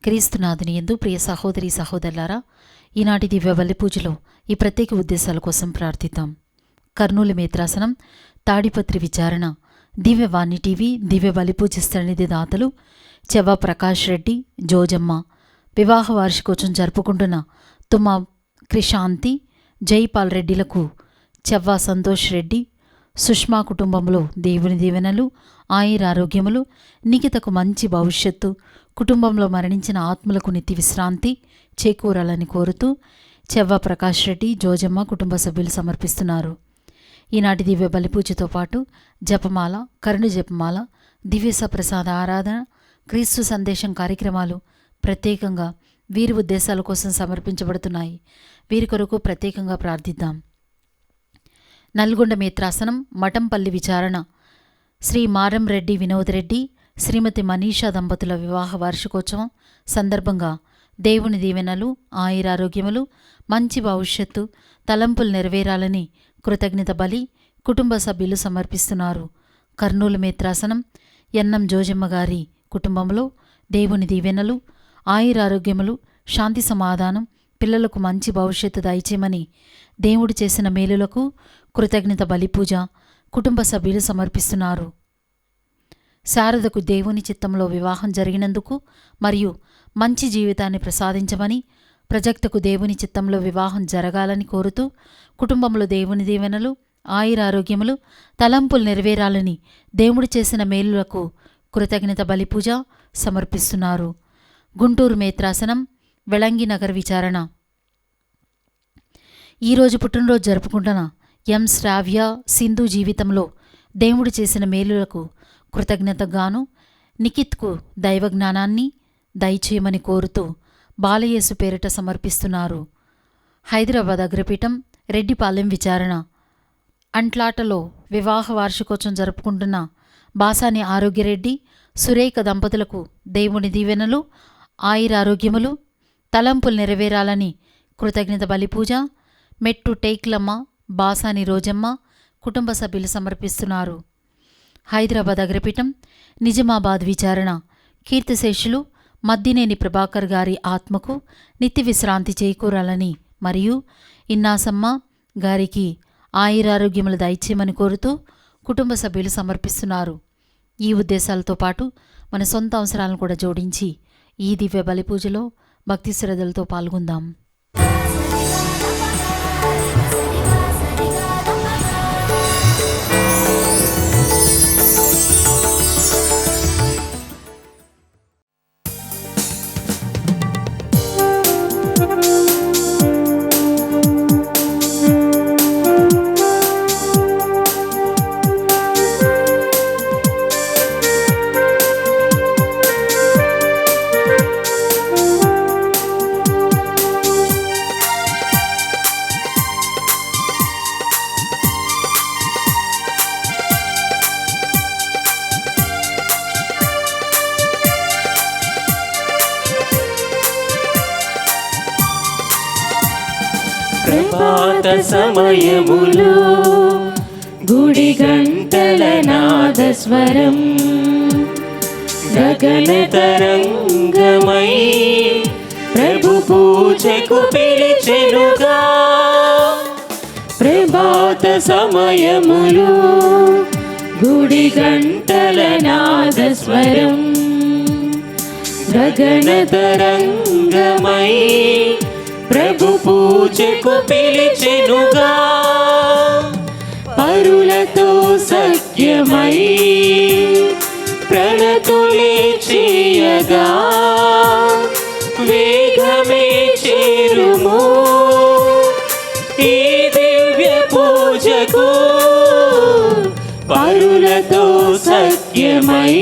క్రీస్తునాథుని యందు ప్రియ సహోదరి సహోదరులారా, ఈనాటి దివ్య బలి పూజలో ఈ ప్రత్యేక ఉద్దేశాల కోసం ప్రార్థిద్దాం. కర్నూలు మేత్రాసనం, తాడిపత్రి విచారణ, దివ్యవాణి టీవీ, దివ్య బలిపూజ సన్నిధి దాతలు చెవ్వ ప్రకాష్ రెడ్డి, జోజమ్మ, వివాహ వార్షికోత్సవం జరుపుకుంటున్న తుమ్మ క్రిషాంతి, జైపాల్ రెడ్డిలకు చెవ్వ సంతోష్ రెడ్డి, సుష్మా కుటుంబంలో దేవుని దీవెనలు, ఆయురారోగ్యములు, నిఖితకు మంచి భవిష్యత్తు, కుటుంబంలో మరణించిన ఆత్మలకు నిత్య విశ్రాంతి చేకూరాలని కోరుతూ చెవ్వ ప్రకాష్ రెడ్డి, జోజమ్మ కుటుంబ సభ్యులు సమర్పిస్తున్నారు. ఈనాటి దివ్య బలిపూజతో పాటు జపమాల, కరుణ జపమాల, దివ్య సప్రసాద ఆరాధన, క్రీస్తు సందేశం కార్యక్రమాలు ప్రత్యేకంగా వీరి ఉద్దేశాల కోసం సమర్పించబడుతున్నాయి. వీరి కొరకు ప్రత్యేకంగా ప్రార్థిద్దాం. నల్గొండ మేత్రాసనం, మఠంపల్లి విచారణ, శ్రీ మారం రెడ్డి వినోద్ రెడ్డి, శ్రీమతి మనీషా దంపతుల వివాహ వార్షికోత్సవం సందర్భంగా దేవుని దీవెనలు, ఆయురారోగ్యములు, మంచి భవిష్యత్తు, తలంపులు నెరవేరాలని కృతజ్ఞత బలి కుటుంబ సభ్యులు సమర్పిస్తున్నారు. కర్నూలు మేత్రాసనం, ఎన్నం జోజమ్మ గారి కుటుంబంలో దేవుని దీవెనలు, ఆయురారోగ్యములు, శాంతి సమాధానం, పిల్లలకు మంచి భవిష్యత్తు దయచేయమని దేవుడు చేసిన మేలులకు కృతజ్ఞత బలిపూజ కుటుంబ సభ్యులు సమర్పిస్తున్నారు. శారదకు దేవుని చిత్తంలో వివాహం జరిగినందుకు మరియు మంచి జీవితాన్ని ప్రసాదించమని, ప్రజక్తకు దేవుని చిత్తంలో వివాహం జరగాలని కోరుతూ కుటుంబంలో దేవుని దీవెనలు, ఆయురారోగ్యములు, తలంపులు నెరవేరాలని దేవుడు చేసిన మేలులకు కృతజ్ఞత బలిపూజ సమర్పిస్తున్నారు. గుంటూరు మేత్రాసనం, వెళంగి నగర్ విచారణ, ఈరోజు పుట్టినరోజు జరుపుకుంటున్న ఎం శ్రావ్య సింధు జీవితంలో దేవుడు చేసిన మేలులకు కృతజ్ఞతగాను నిఖిత్కు దైవజ్ఞానాన్ని దయచేయమని కోరుతూ బాలయేసు పేరిట సమర్పిస్తున్నారు. హైదరాబాద్ అగ్రపీఠం, రెడ్డిపాలెం విచారణ, అంట్లాటలో వివాహ వార్షికోత్సవం జరుపుకుంటున్న బాసాని ఆరోగ్యరెడ్డి, సురేఖ దంపతులకు దేవుని దీవెనలు, ఆయురారోగ్యములు, తలంపులు నెరవేరాలని కృతజ్ఞత బలిపూజ మెట్టు టేక్లమ్మ, బాసాని రోజమ్మ కుటుంబ సభ్యులు సమర్పిస్తున్నారు. హైదరాబాద్ అగ్రపీఠం, నిజామాబాద్ విచారణ, కీర్తిశేషులు మద్దినేని ప్రభాకర్ గారి ఆత్మకు నిత్య విశ్రాంతి చేకూరాలని మరియు ఇన్నాసమ్మ గారికి ఆయురారోగ్యములు దయచేయమని కోరుతూ కుటుంబ సభ్యులు సమర్పిస్తున్నారు. ఈ ఉద్దేశాలతో పాటు మన సొంత అవసరాలను కూడా జోడించి ఈ దివ్య బలిపూజలో భక్తి శ్రద్ధలతో పాల్గొందాం. ప్రభాత సమయములో గుడి గంటల నాదస్వరం గగన తరంగమై ప్రభు పూజకు పిలిచెనుగా. ప్రభాత సమయములో గుడి గంటల నాదస్వరం గగన తరంగమై ప్రభు పూజకు పిలిచెనుగా. పరులతో సఖ్యమై ప్రణతులే చేయగా వేగమే చేరుము ఈ దివ్య పూజకు. పరులతో సఖ్యమై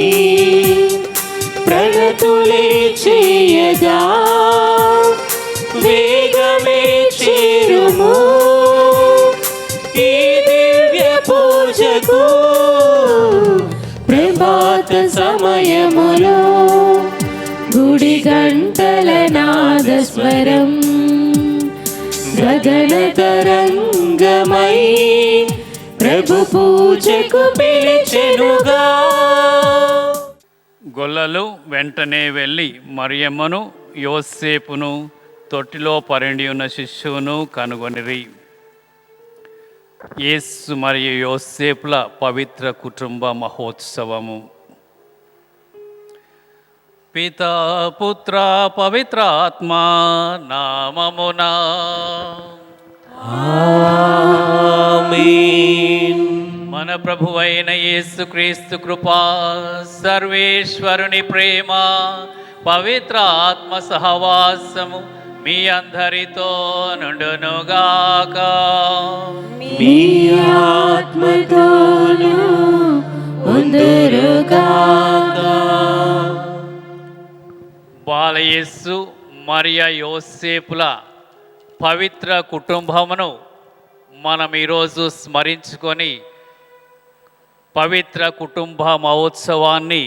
ప్రణతులే చేయగా వేగమే చేరుము ఈ దివ్య పూజకు. ప్రభాత సమయములో గుడి గంటల నాదస్వరం గగన తరంగమై ప్రభు పూజకు పిలిచెనుగా. గొల్లలు వెంటనే వెళ్ళి మరియమ్మను యోసేపును తొట్టిలో పరండి ఉన్న శిశువును కనుగొనిరి. యేసు మరియు యోసేపుల పవిత్ర కుటుంబ మహోత్సవము. పితా పుత్ర పవిత్ర ఆత్మ నామమునా ఆమేన్. మన ప్రభువైన యేసుక్రీస్తు కృపా, సర్వేశ్వరుని ప్రేమ, పవిత్ర ఆత్మ సహవాసము మీ అందరితో నుండునుగాక. మీ ఆత్మతోను ఉందురుగాక. బాలయేసు మరియ యోసేపుల పవిత్ర కుటుంబమును మనం ఈరోజు స్మరించుకొని పవిత్ర కుటుంబ మహోత్సవాన్ని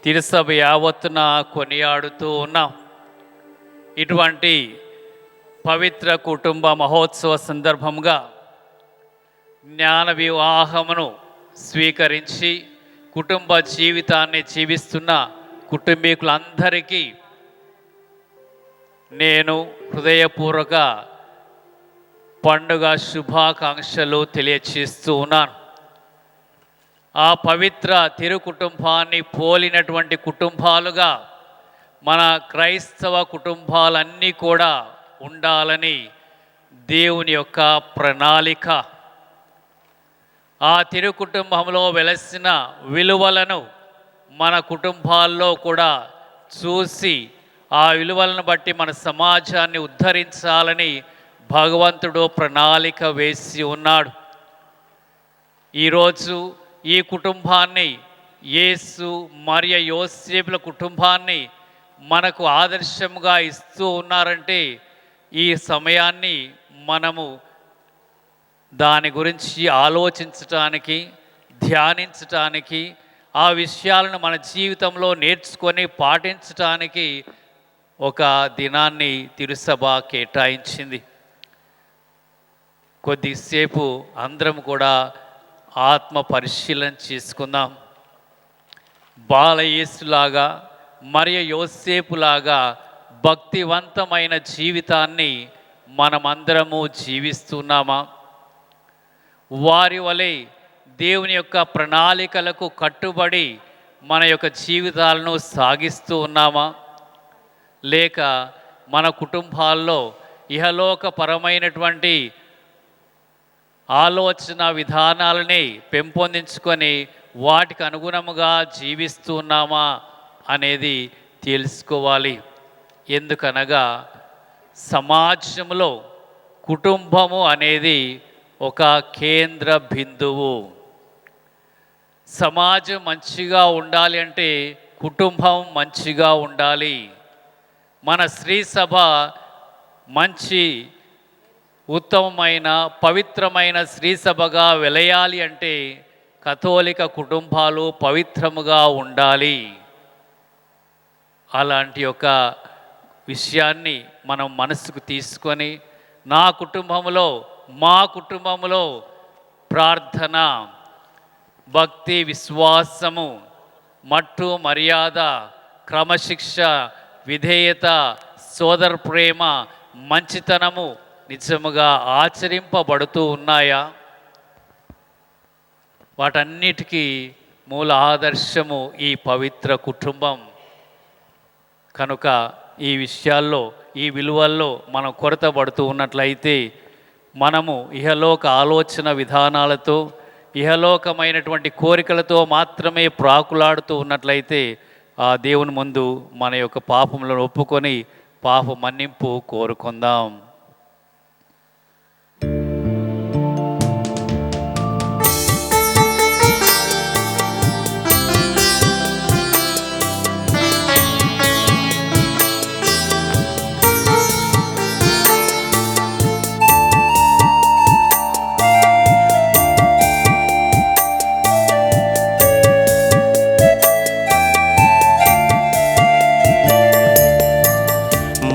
తిరుసభ యావత్తున కొనియాడుతూ ఉన్నాం. ఇటువంటి పవిత్ర కుటుంబ మహోత్సవ సందర్భంగా జ్ఞాన వివాహమును స్వీకరించి కుటుంబ జీవితాన్ని జీవిస్తున్న కుటుంబీకులందరికీ నేను హృదయపూర్వక పండుగ శుభాకాంక్షలు తెలియచేస్తూ ఉన్నాను. ఆ పవిత్ర తిరు కుటుంబాన్ని పోలినటువంటి కుటుంబాలుగా మన క్రైస్తవ కుటుంబాలన్నీ కూడా ఉండాలని దేవుని యొక్క ప్రణాళిక. ఆ తిరు కుటుంబంలో వెలసిన విలువలను మన కుటుంబాల్లో కూడా చూసి ఆ విలువలను బట్టి మన సమాజాన్ని ఉద్ధరించాలని భగవంతుడు ప్రణాళిక వేసి ఉన్నాడు. ఈరోజు ఈ కుటుంబాన్ని, యేసు మరియ యోసేపుల కుటుంబాన్ని మనకు ఆదర్శంగా ఇస్తూ ఉన్నారంటే ఈ సమయాన్ని మనము దాని గురించి ఆలోచించటానికి, ధ్యానించటానికి, ఆ విషయాలను మన జీవితంలో నేర్చుకొని పాటించటానికి ఒక దినాన్ని తిరుసభ కేటాయించింది. కొద్దిసేపు అందరం కూడా ఆత్మ పరిశీలన చేసుకుందాం. బాలయేసులాగా మరియు యోసేపులాగా భక్తివంతమైన జీవితాన్ని మనమందరము జీవిస్తున్నామా? వారి వలె దేవుని యొక్క ప్రణాళికలకు కట్టుబడి మన యొక్క జీవితాలను సాగిస్తూ ఉన్నామా? లేక మన కుటుంబాల్లో ఇహలోకపరమైనటువంటి ఆలోచన విధానాలని పెంపొందించుకొని వాటికి అనుగుణముగా జీవిస్తున్నామా అనేది తెలుసుకోవాలి. ఎందుకనగా సమాజంలో కుటుంబము అనేది ఒక కేంద్ర బిందువు. సమాజం మంచిగా ఉండాలి అంటే కుటుంబం మంచిగా ఉండాలి. మన శ్రీ సభ మంచి ఉత్తమమైన పవిత్రమైన శ్రీ సభగా వెలయాలి అంటే కథోలిక కుటుంబాలు పవిత్రముగా ఉండాలి. అలాంటి ఒక విషయాన్ని మనం మనసుకు తీసుకొని నా కుటుంబంలో, మా కుటుంబంలో ప్రార్థన, భక్తి, విశ్వాసము, మట్టు మర్యాద, క్రమశిక్ష, విధేయత, సోదర ప్రేమ, మంచితనము నిజముగా ఆచరింపబడుతూ ఉన్నాయా? వాటన్నిటికీ మూల ఆదర్శము ఈ పవిత్ర కుటుంబం. కనుక ఈ విషయాల్లో, ఈ విలువల్లో మనం కొరత పడుతూ ఉన్నట్లయితే మనము ఇహలోక ఆలోచన విధానాలతో, ఇహలోకమైనటువంటి కోరికలతో మాత్రమే ప్రాకులాడుతూ ఉన్నట్లయితే ఆ దేవుని ముందు మన యొక్క పాపములను ఒప్పుకొని పాప మన్నింపు కోరుకుందాం.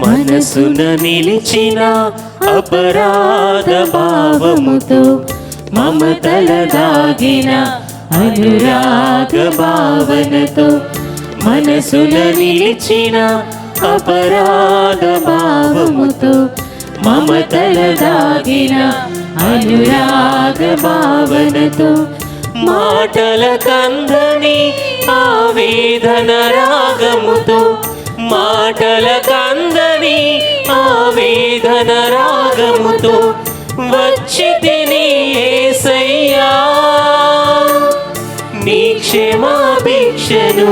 మనసున నిలిచిన అపరాధ భావముతో మమతల దాగిన అనురాగ భావనతో మనసున నిలిచిన అపరాధ భావముతో మమతల దాగిన అనురాగ భావనతో మాటల కందని ఆవేదన రాగముతో మాటల కందని ఆవేదన రాగముతో వచ్చితిని యేసయ్యా నీ క్షమాభిక్షను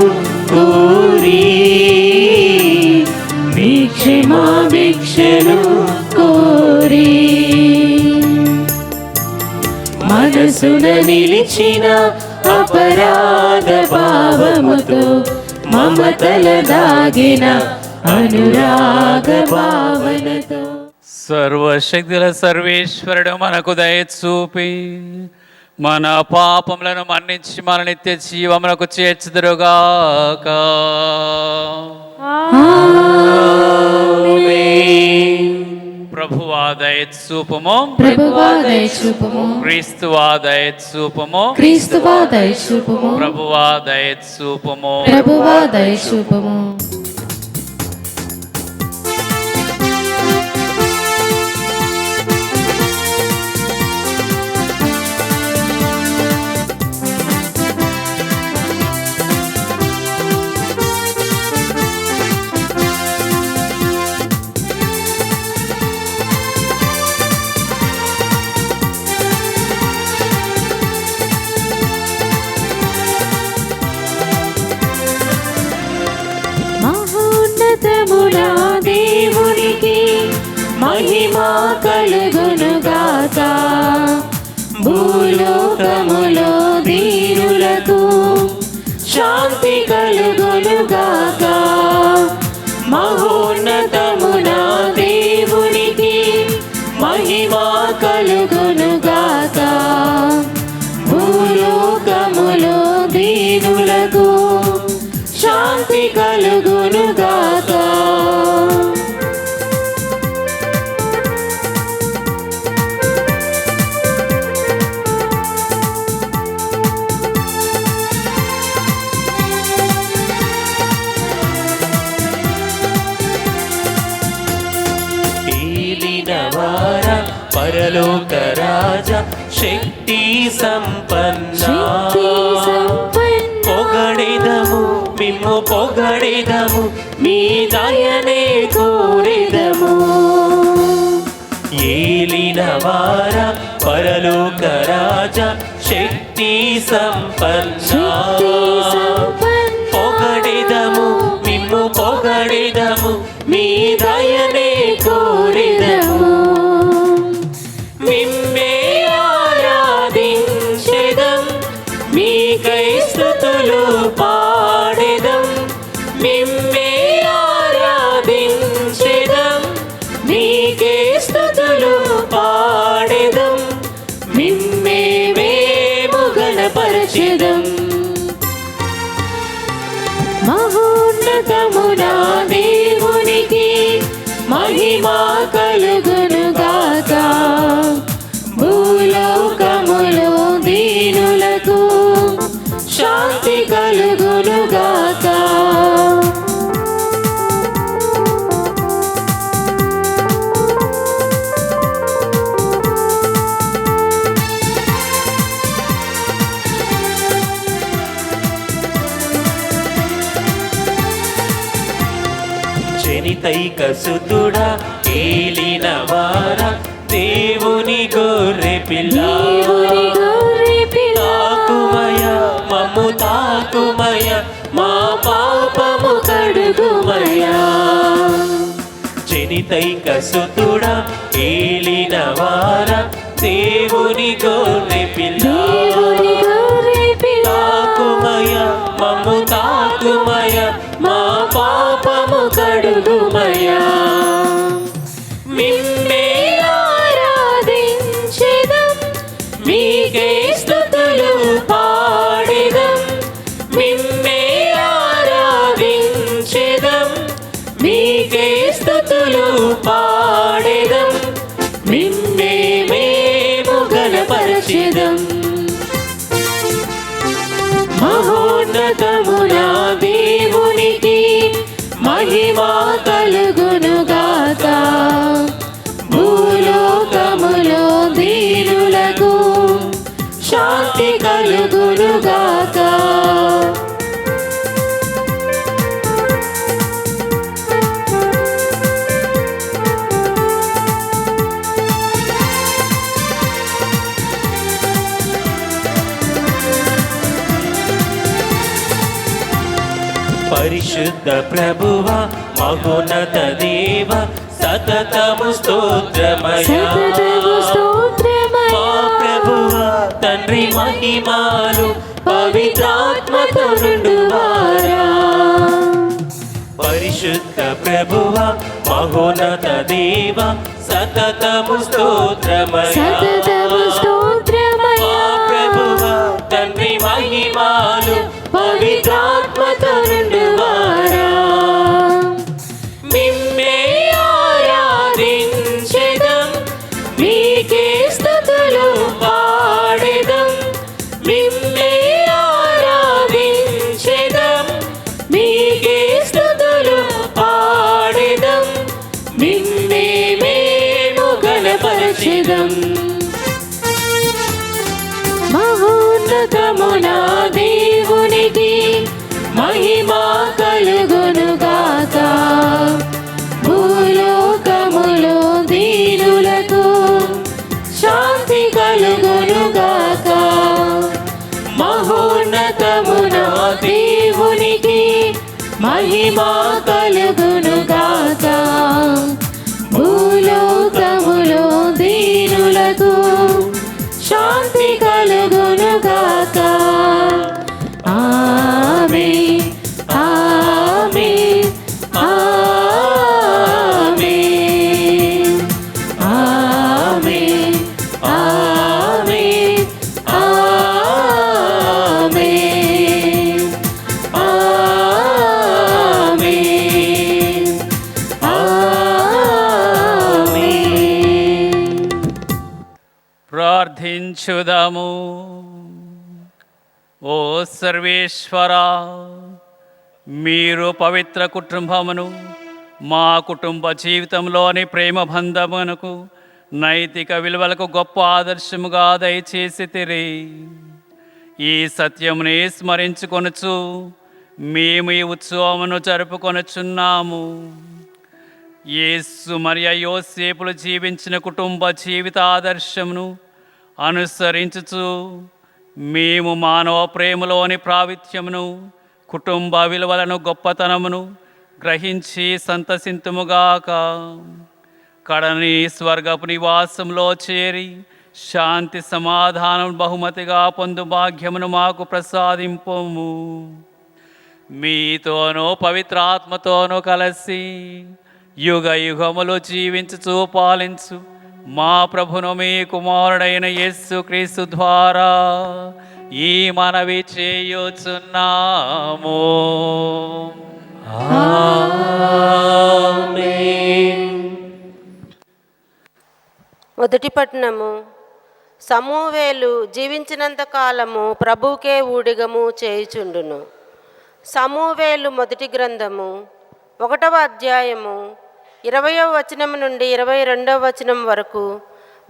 కోరి నీ క్షమాభిక్షను కోరి మనసున నిలిచిన అపరాధ భావముతో మమతల దాగిన అనురాగ భావనతో సర్వశక్తుల సర్వేశ్వరుడు మనకు దయ చూపి మన పాపములను మన్నించి మన నిత్య జీవములకు చేర్చుదురుగాక. ప్రభువా దయ చూపుము, ప్రభువా దయ చూపుము, క్రీస్తువా దయ చూపుము, క్రీస్తువా దయ చూపుము, ప్రభువా దయ చూపుము, ప్రభువా దయ చూపుము. మహోన్నతమున దేవునికి మహిమ కలుగునుగాక. భూలోకములో దీనులకు శాంతి కలుగునుగాక. మహోన్నతమున దేవునికి మహిమ కలుగునుగాక. భూలోకములో దీనులకు శాంతి కలుగునుగాక. ఏలినవార పరలోక రాజ శక్తి సంపన్న పొగడెదము మిమ్ము పొగడెదము మీ దయనే కోరెదము. ఏలినవార పరలోక రాజ శక్తి సంపన్న పొగడెదము మిమ్ము పొగడెదము మీ దయనే కోరెదము. మిమ్మే ఆరాధించెదం మీకై స్తుతులు పాడెదం. మిమ్మే ఆరాధించెదం మీకే స్తుతులు పాడెదం. మిమ్మే మేము గణపరచెదం. మహోన్నతమున దేవునికి మహిమ కలుగునుగాక. భూలోకములో దీనులకు శాంతి కలుగునుగాక. జనితైక సుతుడా ఏలినవార దేవుని గొర్రె పిల్ల తాకుమయ మమ్ము తాకుమయ మా పాపము కడుగుమయ. జనితైక సుతుడా ఏలినవార దేవుని గొర్రె పిల్ల తాకుమయ మమ్ము తాకుమయ మా పాపము కడుగుమయ. మిమ్మే ఆరాధించెదం మీకే స్తుతులు పాడెదం. మిమ్మే ఆరాధించెదం మీకే స్తుతులు పాడెదం. మిమ్మే మేము గణపరచెదం. మహోన్నతమున దేవుని మహిమా కలుగునుగాక. భూలోకములో దీనులకు శాంతి కలుగునుగాక. పరిశుద్ధ ప్రభువ మహోన్నత దేవ సతతము స్తోత్రమయా. మా ప్రభువ తండ్రి మహిమాలు పవిత్రాత్మతో నిండువారా. పరిశుద్ధ ప్రభువ మహోన్నత దేవ సతతము స్తోత్రమయా. మా ప్రభువ తండ్రి మహిమాలు పవిత్రాత్మతో నిండువారా. మిమ్మే ఆరాధించెదం, మీకే స్తుతులు పాడెదం. మిమ్మే ఆరాధించెదం, మీకే స్తుతులు పాడెదం. మిమ్మే మేము ఘనపరచెదం. మహోన్నతమున దేవునికి మహిమా కలుగునుగాక. భూలోకములో దీనులకు శాంతి కలుగునుగాక. మహోన్నతమున దేవునికి మహిమా కలుగునుగాక. భూలోకములో దీనులకు శాంతి కలుగునుగాక. ఆమేన్, ఆమేన్, ఆమేన్, ఆమేన్, ఆమేన్, ఆమేన్, ఆమేన్, ఆమేన్. ప్రార్థించుదాము. ఓ సర్వేశ్వరా, మీరు పవిత్ర కుటుంబమును మా కుటుంబ జీవితంలోని ప్రేమ బంధమునకు నైతిక విలువలకు గొప్ప ఆదర్శముగా దయచేసితిరి. ఈ సత్యముని స్మరించుకొనుచు మేము ఈ ఉత్సవమును జరుపుకొనుచున్నాము. యేసు మరియ యోసేపులు జీవించిన కుటుంబ జీవిత ఆదర్శమును అనుసరించుచు మేము మానవ ప్రేమలోని ప్రావిత్యమును, కుటుంబ విలువలను, గొప్పతనమును గ్రహించి సంతసింతుముగాక. కడని స్వర్గపు నివాసంలో చేరి శాంతి సమాధానం బహుమతిగా పొందు భాగ్యమును మాకు ప్రసాదింపుము. మీతోనూ పవిత్రాత్మతోనూ కలిసి యుగ యుగములు జీవించుచు పాలించు మా ప్రభును మీ కుమారుడైన యేసుక్రీస్తు ద్వారా ఈ మనవి చేయుచున్నాము. ఆమేన్. మొదటి పట్టణము. సమూవేలు జీవించినంత కాలము ప్రభువుకే ఊడిగము చేయుచుండును. సమూవేలు మొదటి గ్రంథము 1వ అధ్యాయము 20వ వచనం నుండి 22వ వచనం వరకు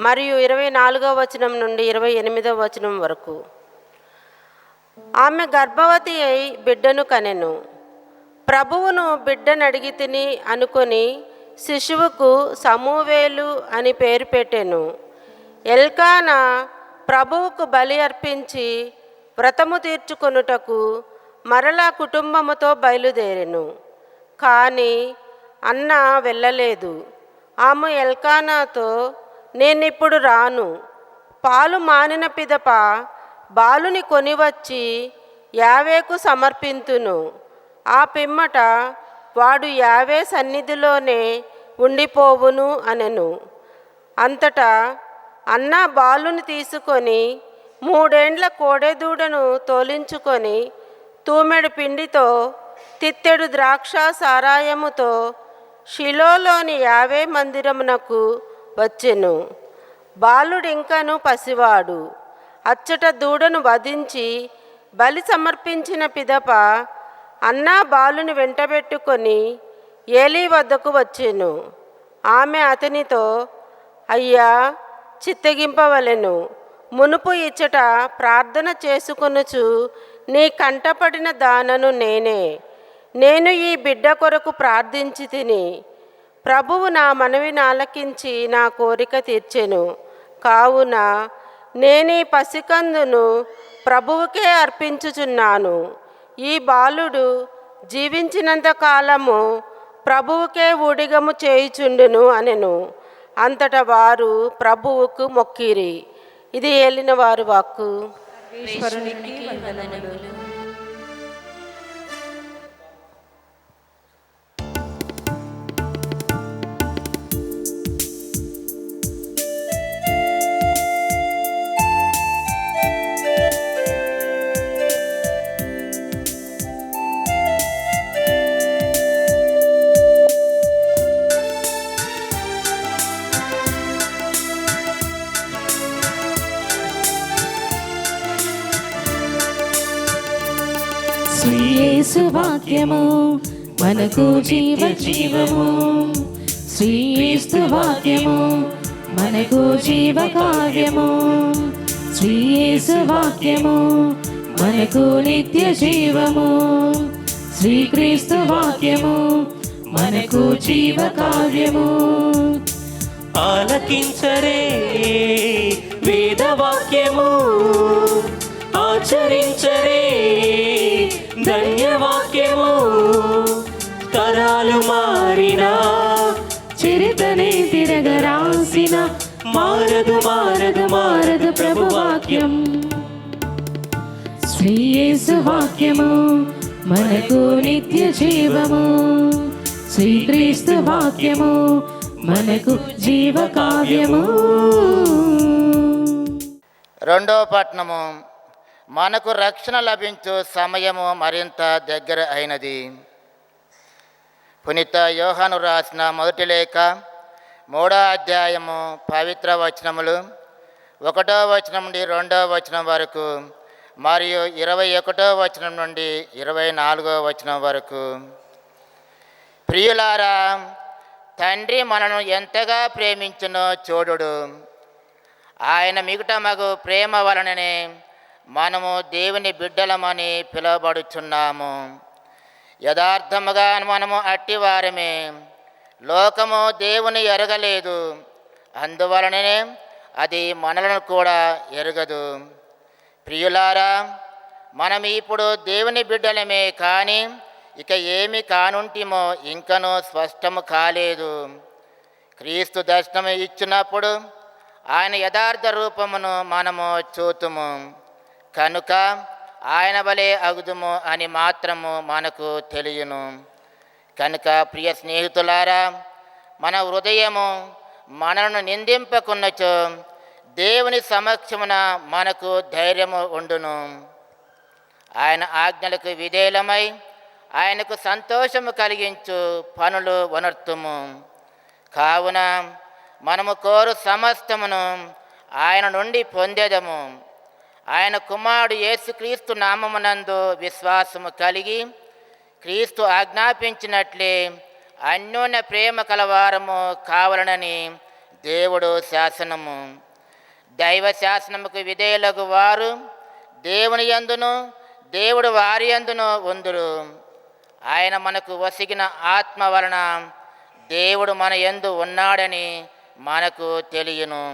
మరియు 24వ వచనం నుండి 28వ వచనం వరకు. ఆమె గర్భవతి అయి బిడ్డను కనెను. ప్రభువును బిడ్డనడిగి తిని అనుకొని శిశువుకు సమూవేలు అని పేరు పెట్టెను. ఎల్కానా ప్రభువుకు బలి అర్పించి వ్రతము తీర్చుకొనుటకు మరలా కుటుంబముతో బయలుదేరెను. కానీ అన్న వెళ్ళలేదు. ఆమె ఎల్కానాతో, నేనిప్పుడు రాను, పాలు మానిన పిదప బాలుని కొనివచ్చి యావేకు సమర్పింతును. ఆ పిమ్మట వాడు యావే సన్నిధిలోనే ఉండిపోవును అనెను. అంతటా అన్న బాలుని తీసుకొని 3 ఏండ్ల కోడెదూడను తోలించుకొని తూమెడు పిండితో తిత్తెడు ద్రాక్ష సారాయముతో షిలోలోని యావే మందిరమునకు వచ్చెను. బాలుడింకను పసివాడు. అచ్చట దూడను వధించి బలి సమర్పించిన పిదప అన్న బాలుని వెంటబెట్టుకొని ఏలీ వద్దకు వచ్చెను. ఆమె అతనితో, అయ్యా, చిత్తగింపవలెను. మునుపు ఇచ్చట ప్రార్థన చేసుకొనుచు నీ కంటపడిన దానను నేనే. నేను ఈ బిడ్డ కొరకు ప్రార్థించి తిని, ప్రభువు నా మనవిని ఆలకించి నా కోరిక తీర్చెను. కావున నేనీ పసికందును ప్రభువుకే అర్పించుచున్నాను. ఈ బాలుడు జీవించినంత కాలము ప్రభువుకే ఊడిగము చేయుచుండును అనెను. అంతటా వారు ప్రభువుకు మొక్కిరి. ఇది ఏలిన వారు వాక్కు. ఈశ్వరునికి వందనములు. యేసు వాక్యము మనకు జీవము, శ్రీయేసు వాక్యము మనకు జీవకావ్యము, శ్రీయేసు వాక్యము మనకు నిత్య జీవము, శ్రీక్రీస్తు వాక్యము మనకు జీవకావ్యము. ఆలకించరే వేదవాక్యము, ఆచరించరే ధన్యవాక్యము. తరాలు మారినా చరితనే తిరగరాసిన మారదు మారదు మారదు ప్రభువాక్యం. శ్రీయేసు వాక్యము మనకు నిత్య జీవము, శ్రీక్రీస్తు వాక్యము మనకు జీవకావ్యము. రెండవ పట్టణము, మనకు రక్షణ లభించు సమయము మరింత దగ్గర అయినది. పునీత యోహాను రాసిన మొదటి లేఖ 3వ అధ్యాయము పవిత్ర వచనములు 1వ వచనం నుండి 2వ వచనం వరకు మరియు 21వ వచనం నుండి 24వ వచనం వరకు. ప్రియులారా, తండ్రి మనను ఎంతగా ప్రేమించునో చూడుడు. ఆయన మిగుట మగు ప్రేమ వలననే మనము దేవుని బిడ్డలమని పిలువబడుచున్నాము. యథార్థముగా మనము అట్టివారమే. లోకము దేవుని ఎరగలేదు, అందువలననే అది మనలను కూడా ఎరగదు. ప్రియులారా, మనం ఇప్పుడు దేవుని బిడ్డలమే, కానీ ఇక ఏమి కానుంటిమో ఇంకనూ స్పష్టము కాలేదు. క్రీస్తు దర్శనము ఇచ్చినప్పుడు ఆయన యథార్థ రూపమును మనము చూతుము, కనుక ఆయన వలె అగుదుము అని మాత్రము మనకు తెలియను. కనుక ప్రియ స్నేహితులారా, మన హృదయము మనను నిందింపకున్నచో దేవుని సమక్షమున మనకు ధైర్యము ఉండును. ఆయన ఆజ్ఞలకు విధేయులమై ఆయనకు సంతోషము కలిగించు పనులు వనర్తుము. కావున మనము కోరు సమస్తమును ఆయన నుండి పొందేదము. ఆయన కుమారుడు యేసుక్రీస్తు నామమునందు విశ్వాసము కలిగి క్రీస్తు ఆజ్ఞాపించినట్లే అన్యోన్య ప్రేమ కలవారము కావాలనని దేవుడు శాసనము. దైవ శాసనముకు విధేయులకు వారు దేవుని యందును దేవుడు వారి యందును ఉందురు. ఆయన మనకు వసిగిన ఆత్మ వలన దేవుడు మన యందు ఉన్నాడని మనకు తెలియను.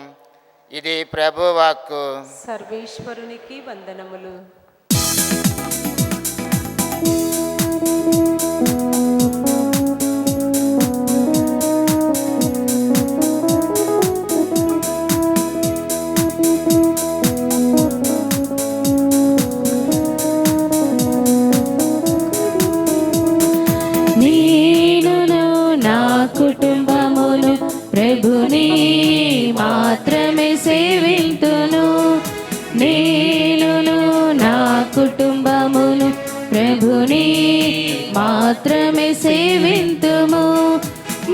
ఇది ప్రభువాక్కు. సర్వేశ్వరునికి వందనములు. నేనును నా కుటుంబమును ప్రభుని మాత్రమే సేవింతును. నేనును నా కుటుంబమును ప్రభుని మాత్రమే సేవింతుము.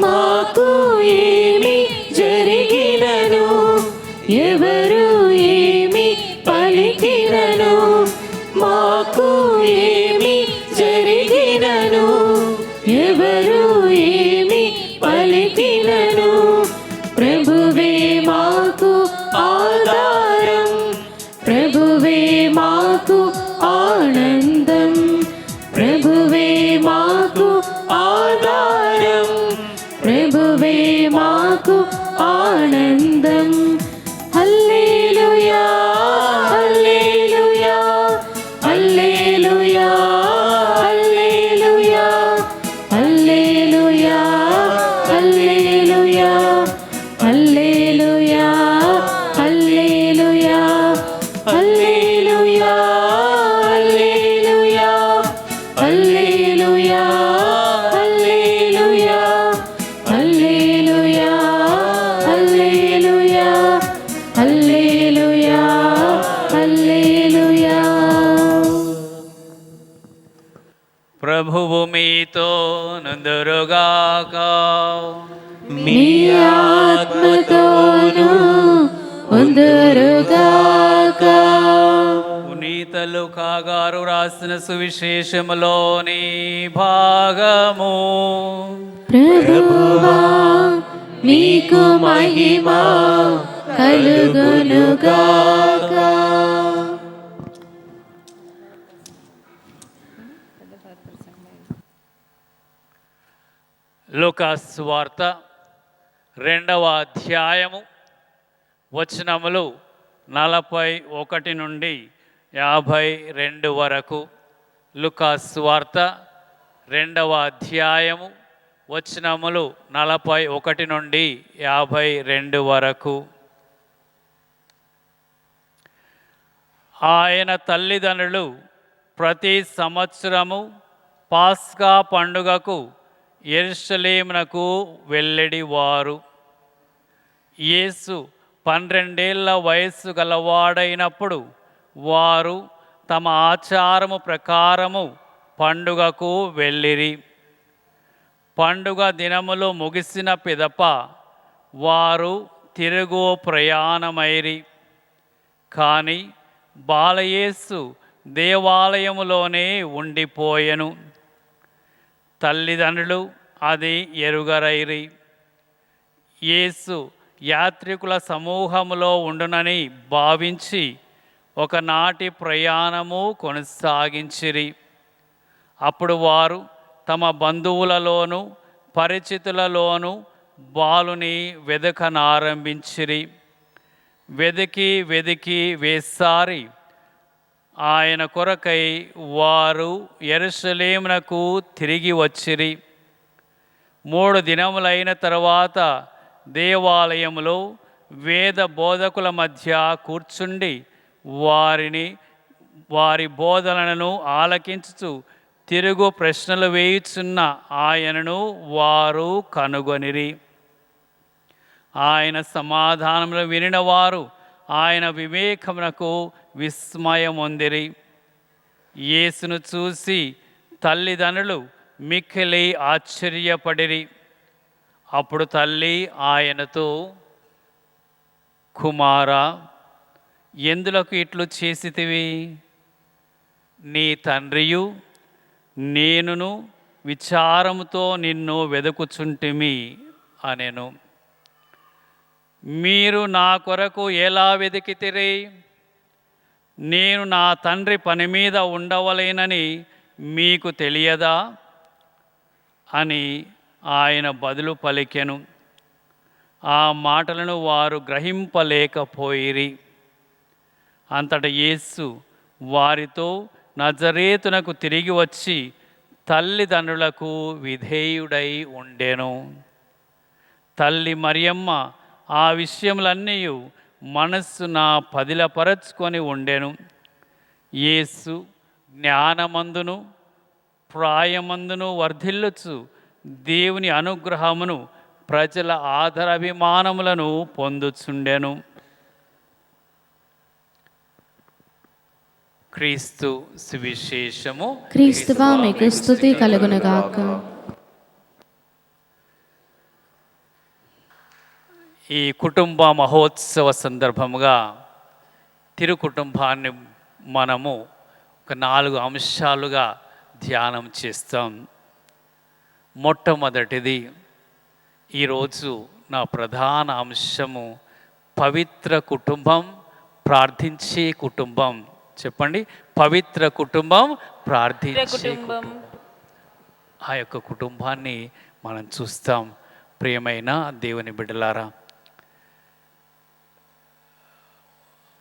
మాకు ఏమి జరిగినను, ఎవరు ఏమి పలికినను, మాకు ఏమి జరిగినను, ఎవరు హల్లెలూయా హల్లెలూయా హల్లెలూయా హల్లెలూయా హల్లెలూయా హల్లెలూయా హల్లెలూయా హల్లెలూయా. ప్రభువు మీతో నుందురుగాక. మీ ఆత్మతోనూ ఉందురుగాక. పునీత లూకాగారు రాసిన సువిశేషములోని భాగము. ప్రభువా మీకు మహిమ కలుగునుగాక. లూకాసు వార్త 2వ అధ్యాయము వచనములు 41 నుండి 52 వరకు. లూకాసు వార్త 2వ అధ్యాయము వచనములు 41 నుండి 52 వరకు. ఆయన తల్లిదండ్రులు ప్రతి సంవత్సరము పాస్కా పండుగకు యెరూషలేమునకు వెళ్ళెడివారు. యేసు 12 ఏళ్ల వయస్సు గలవాడైనప్పుడు వారు తమ ఆచారము ప్రకారము పండుగకు వెళ్ళిరి. పండుగ దినములు ముగిసిన పిదప వారు తిరుగు ప్రయాణమైరి. కానీ బాలయేసు దేవాలయములోనే ఉండిపోయెను. తల్లిదండ్రులు అది ఎరుగరైరి. యేసు యాత్రికుల సమూహములో ఉండునని భావించి ఒకనాటి ప్రయాణము కొనసాగించిరి. అప్పుడు వారు తమ బంధువులలోనూ పరిచితులలోనూ బాలుని వెదకనారంభించిరి. వెదికి వెదికి వేసారి ఆయన కొరకై వారు యెరూషలేమునకు తిరిగి వచ్చిరి. 3 దినములైన తరువాత దేవాలయములో వేద బోధకుల మధ్య కూర్చుండి వారి బోధనలను ఆలకించుచు తిరుగు ప్రశ్నలు వేయుచున్న ఆయనను వారు కనుగొనిరి. ఆయన సమాధానములు వినిన వారు ఆయన వివేకమునకు విస్మయమొందిరి. యేసును చూసి తల్లిదండ్రులు మిక్కిలి ఆశ్చర్యపడిరి. అప్పుడు తల్లి ఆయనతో, కుమారా, ఎందులకు ఇట్లు చేసితివి? నీ తండ్రియు నేనును విచారముతో నిన్ను వెదుకుచుంటిమి అనెను. మీరు నా కొరకు ఎలా వెదికితిరి? నేను నా తండ్రి పని మీద ఉండవలేనని మీకు తెలియదా అని ఆయన బదులు పలికెను. ఆ మాటలను వారు గ్రహింపలేకపోయిరి. అంతట యేసు వారితో నజరేతునకు తిరిగి వచ్చి తల్లిదండ్రులకు విధేయుడై ఉండెను. తల్లి మరియమ్మ ఆ విషయములన్నీ మనస్సున పదిలపరచుకొని ఉండెను. యేసు జ్ఞానమందును ప్రాయమందును వర్ధిల్లుచు దేవుని అనుగ్రహమును ప్రజల ఆదరాభిమానములను పొందుచుండెను. క్రీస్తు సువిశేషము. క్రీస్తువా మీకు స్తుతి కలుగునుగాక. ఈ కుటుంబ మహోత్సవ సందర్భముగా తిరు కుటుంబాన్ని మనము ఒక 4 అంశాలుగా ధ్యానం చేస్తాం. మొట్టమొదటిది, ఈరోజు నా ప్రధాన అంశము పవిత్ర కుటుంబం, ప్రార్థించే కుటుంబం. చెప్పండి, పవిత్ర కుటుంబం, ప్రార్థించే కుటుంబం. ఆ యొక్క కుటుంబాన్ని మనం చూస్తాం. ప్రియమైన దేవుని బిడ్డలారా,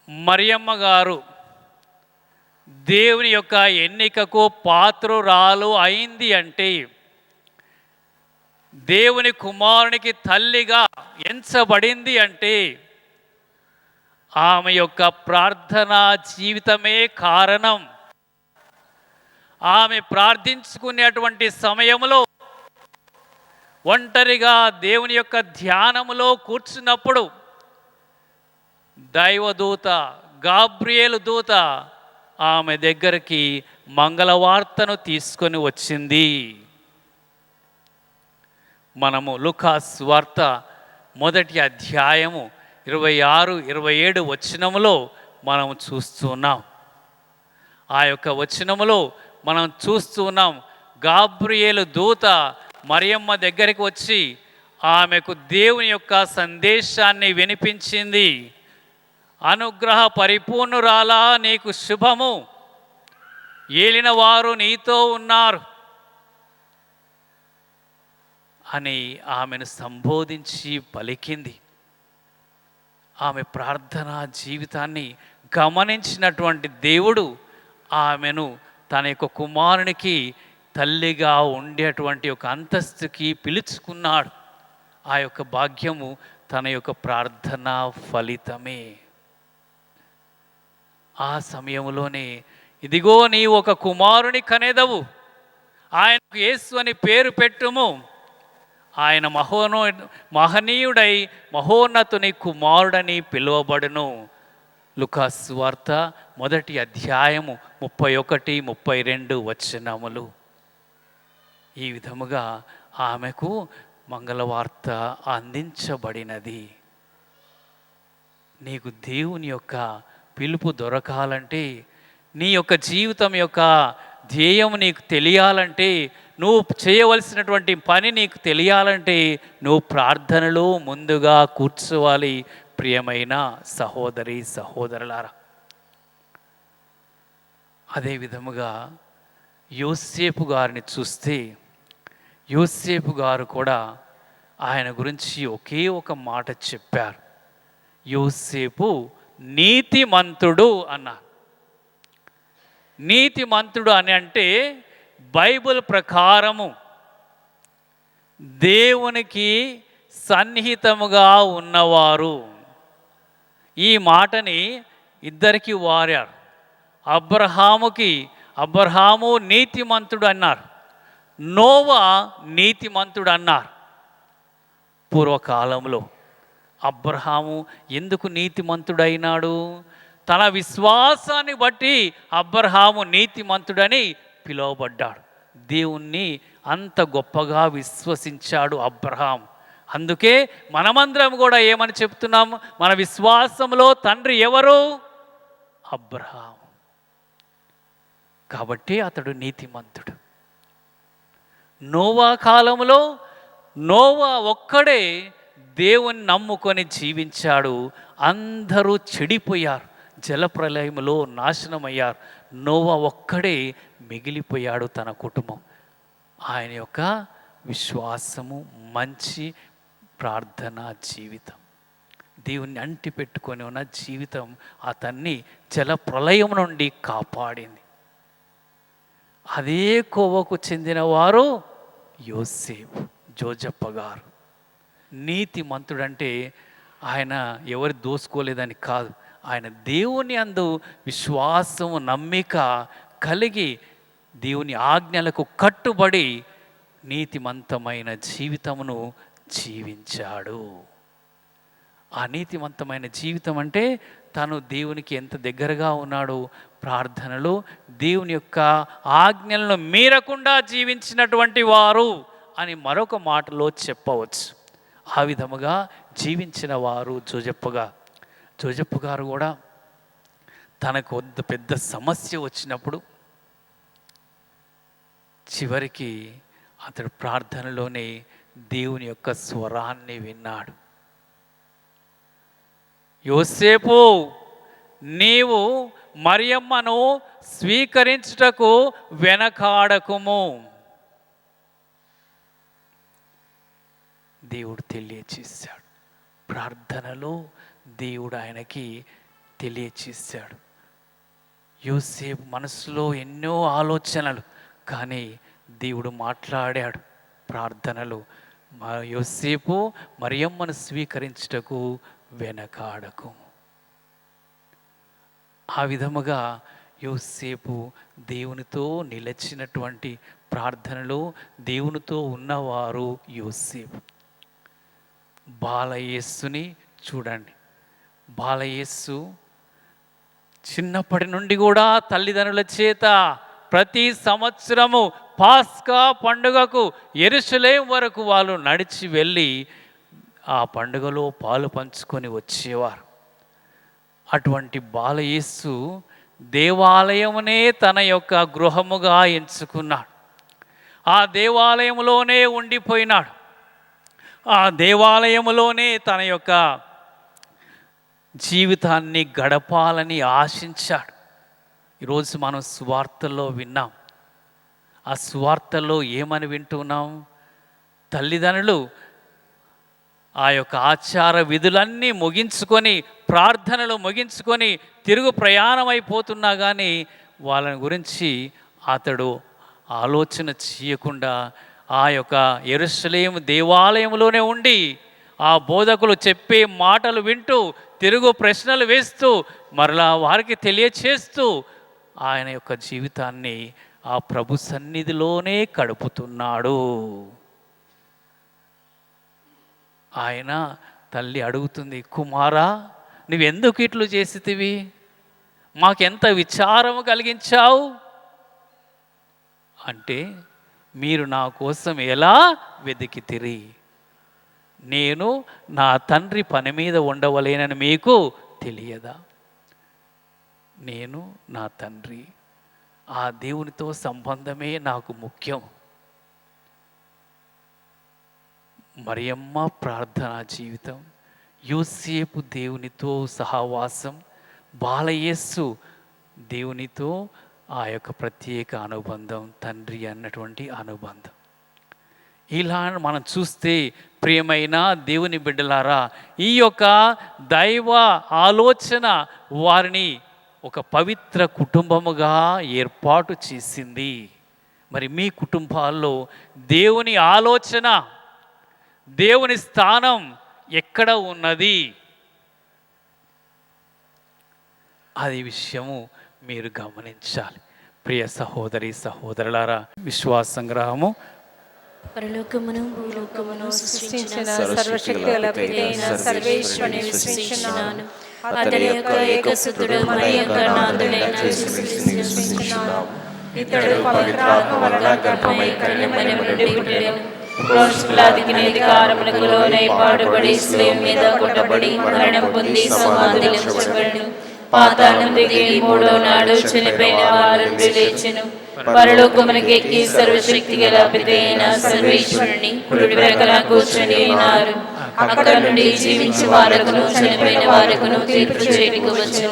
మరియమ్మ గారు దేవుని యొక్క ఎన్నికకు పాత్రురాలు అయింది అంటే, దేవుని కుమారునికి తల్లిగా ఎంచబడింది అంటే, ఆమె యొక్క ప్రార్థనా జీవితమే కారణం. ఆమె ప్రార్థించుకునేటువంటి సమయంలో, ఒంటరిగా దేవుని యొక్క ధ్యానములో కూర్చున్నప్పుడు దైవదూత గాబ్రియేలు దూత ఆమె దగ్గరికి మంగళవార్తను తీసుకొని వచ్చింది. మనము లూకాస్ వార్త 1వ అధ్యాయము 26, 27 వచనములో మనం చూస్తున్నాం. ఆ యొక్క వచనములో మనం చూస్తున్నాం, గాబ్రియేలు దూత మరియమ్మ దగ్గరికి వచ్చి ఆమెకు దేవుని యొక్క సందేశాన్ని వినిపించింది. అనుగ్రహ పరిపూర్ణురాలా, నీకు శుభము, ఏలిన వారు నీతో ఉన్నారు అని ఆమెను సంబోధించి పలికింది. ఆమె ప్రార్థనా జీవితాన్ని గమనించినటువంటి దేవుడు ఆమెను తన యొక్క కుమారునికి తల్లిగా ఉండేటువంటి ఒక అంతస్తుకి పిలుచుకున్నాడు. ఆ యొక్క భాగ్యము తన యొక్క ప్రార్థనా ఫలితమే. ఆ సమయంలోనే, ఇదిగో నీవు ఒక కుమారుని కనేదవు, ఆయనకు యేసు అని పేరు పెట్టుము, ఆయన మహనీయుడై మహోన్నతుని కుమారుడని పిలువబడును. లూకాస్ వార్త 1వ అధ్యాయము 31, 32 వచనములు. ఈ విధముగా ఆమెకు మంగళవార్త అందించబడినది. నీకు దేవుని యొక్క పిలుపు దొరకాలంటే, నీ యొక్క జీవితం యొక్క ధ్యేయం నీకు తెలియాలంటే, నువ్వు చేయవలసినటువంటి పని నీకు తెలియాలంటే నువ్వు ప్రార్థనలో ముందుగా కూర్చోవాలి. ప్రియమైన సహోదరి సహోదరులారా, అదే విధముగా యోసేపు గారిని చూస్తే, యోసేపు గారు కూడా ఆయన గురించి ఒకే ఒక మాట చెప్పారు. యోసేపు నీతిమంతుడు అన్నారు. నీతిమంతుడు అని అంటే బైబిల్ ప్రకారము దేవునికి సన్నిహితముగా ఉన్నవారు. ఈ మాటని ఇద్దరికి వారారు. అబ్రహాము నీతిమంతుడు అన్నారు, నోవా నీతిమంతుడు అన్నారు. పూర్వకాలంలో అబ్రహాము ఎందుకు నీతిమంతుడైనాడు? తన విశ్వాసాన్ని బట్టి అబ్రహాము నీతిమంతుడని పిలువబడ్డాడు. దేవుణ్ణి అంత గొప్పగా విశ్వసించాడు అబ్రహాం. అందుకే మనమందరం కూడా ఏమని చెప్తున్నాము? మన విశ్వాసంలో తండ్రి ఎవరు? అబ్రహాం. కాబట్టి అతడు నీతిమంతుడు. నోవా కాలంలో నోవా ఒక్కడే దేవుని నమ్ముకొని జీవించాడు. అందరూ చెడిపోయారు, జలప్రలయములో నాశనమయ్యారు. నోవా ఒక్కడే మిగిలిపోయాడు, తన కుటుంబం. ఆయన యొక్క విశ్వాసము, మంచి ప్రార్థనా జీవితం, దేవుణ్ణి అంటి పెట్టుకొని ఉన్న జీవితం అతన్ని జలప్రలయం నుండి కాపాడింది. అదే కోవకు చెందినవారు యోసేపు, జోజప్ప గారు. నీతిమంతుడంటే ఆయన ఎవరు దోసుకోలేదని కాదు, ఆయన దేవుని అందు విశ్వాసము, నమ్మిక కలిగి దేవుని ఆజ్ఞలకు కట్టుబడి నీతిమంతమైన జీవితమును జీవించాడు. ఆ నీతిమంతమైన జీవితం అంటే తను దేవునికి ఎంత దగ్గరగా ఉన్నాడో, ప్రార్థనలో దేవుని యొక్క ఆజ్ఞలను మీరకుండా జీవించినటువంటి వారు అని మరొక మాటలో చెప్పవచ్చు. ఆ విధముగా జీవించిన వారు జోజప్ప గారు కూడా తనకు పెద్ద సమస్య వచ్చినప్పుడు చివరికి అతడు ప్రార్థనలోనే దేవుని యొక్క స్వరాన్ని విన్నాడు. యోసేపు, నీవు మరియమ్మను స్వీకరించుటకు వెనకాడకుము. దేవుడు తెలియచేశాడు. ప్రార్థనలో దేవుడు ఆయనకి తెలియచేశాడు. యోసేపు మనసులో ఎన్నో ఆలోచనలు, కానీ దేవుడు మాట్లాడాడు ప్రార్థనలో. యోసేపు మరియమ్మను స్వీకరించుటకు వెనకాడకు. ఆ విధముగా యోసేపు దేవునితో నిలిచినటువంటి ప్రార్థనలో దేవునితో ఉన్నవారు యోసేపు. బాలయేస్సుని చూడండి. బాలయేస్సు చిన్నప్పటి నుండి కూడా తల్లిదండ్రుల చేత ప్రతి సంవత్సరము పాస్కా పండుగకు యెరూషలేము వరకు వాళ్ళు నడిచి వెళ్ళి ఆ పండుగలో పాలు పంచుకొని వచ్చేవారు. అటువంటి బాలయేస్సు దేవాలయమునే తన యొక్క గృహముగా ఎంచుకున్నాడు. ఆ దేవాలయములోనే ఉండిపోయినాడు. ఆ దేవాలయములోనే తన యొక్క జీవితాన్ని గడపాలని ఆశించాడు. ఈరోజు మనం సువార్తల్లో విన్నాం. ఆ సువార్తల్లో ఏమని వింటున్నాం? తల్లిదండ్రులు ఆ యొక్క ఆచార విధులన్నీ ముగించుకొని, ప్రార్థనలు ముగించుకొని తిరుగు ప్రయాణం అయిపోతున్నా కానీ వాళ్ళని గురించి అతడు ఆలోచన చేయకుండా ఆ యొక్క యెరూషలేము దేవాలయంలోనే ఉండి ఆ బోధకులు చెప్పే మాటలు వింటూ తిరుగు ప్రశ్నలు వేస్తూ మరలా వారికి తెలియచేస్తూ ఆయన యొక్క జీవితాన్ని ఆ ప్రభు సన్నిధిలోనే గడుపుతున్నాడు. ఆయన తల్లి అడుగుతుంది, కుమారా నువ్వెందుకు ఇట్లు చేసితివి? మాకెంత విచారము కలిగించావు అంటే, మీరు నా కోసం ఎలా వెతికితిరి? నేను నా తండ్రి పని మీద ఉండవలేనని మీకు తెలియదా? నేను నా తండ్రి, ఆ దేవునితో సంబంధమే నాకు ముఖ్యం. మరియమ్మ ప్రార్థనా జీవితం, యోసేపు దేవునితో సహవాసం, బాలయేస్సు దేవునితో ఆ యొక్క ప్రత్యేక అనుబంధం, తండ్రి అన్నటువంటి అనుబంధం. ఇలా మనం చూస్తే ప్రియమైన దేవుని బిడ్డలారా, ఈ యొక్క దైవ ఆలోచన వారిని ఒక పవిత్ర కుటుంబముగా ఏర్పాటు చేసింది. మరి మీ కుటుంబాల్లో దేవుని ఆలోచన, దేవుని స్థానం ఎక్కడ ఉన్నది? అది విషయము మీరు గమనించాలి. ప్రియ సహోదరి సహోదరులారా, విశ్వాస సంగ్రహము. పరలోకమును భూలోకమును సృష్టించిన సర్వశక్తి గల పితైన సర్వేశ్వరుని విశ్వసించున్నాను. అతని యొక్క ఏకసుతుడు మన యొక్క నాథుడైన యేసుక్రీస్తుని విశ్వసించున్నాను. ఇతడు పవిత్రాత్మ వలన గర్భమై కన్యమరియము నుండి పుట్టెను. పురుషులాదికి అధికారములకు లోనై పాడుబడి శిలువ మీద కొట్టబడి మరణం పొంది సమాధిలో ఉంచబడెను. పాతాళం దిగి మూడో నాడు చనిపోయిన వారి నుండి లేచెను. పరలోకమునకు ఎక్కి సర్వశక్తి గల పితైన సర్వేశ్వరుని కుడి ప్రక్కన కూర్చొని ఉన్నారు. అక్కడ నుండి జీవించి వారకును చనిపోయిన వారకును తీర్పు చేయడానికి వచ్చును.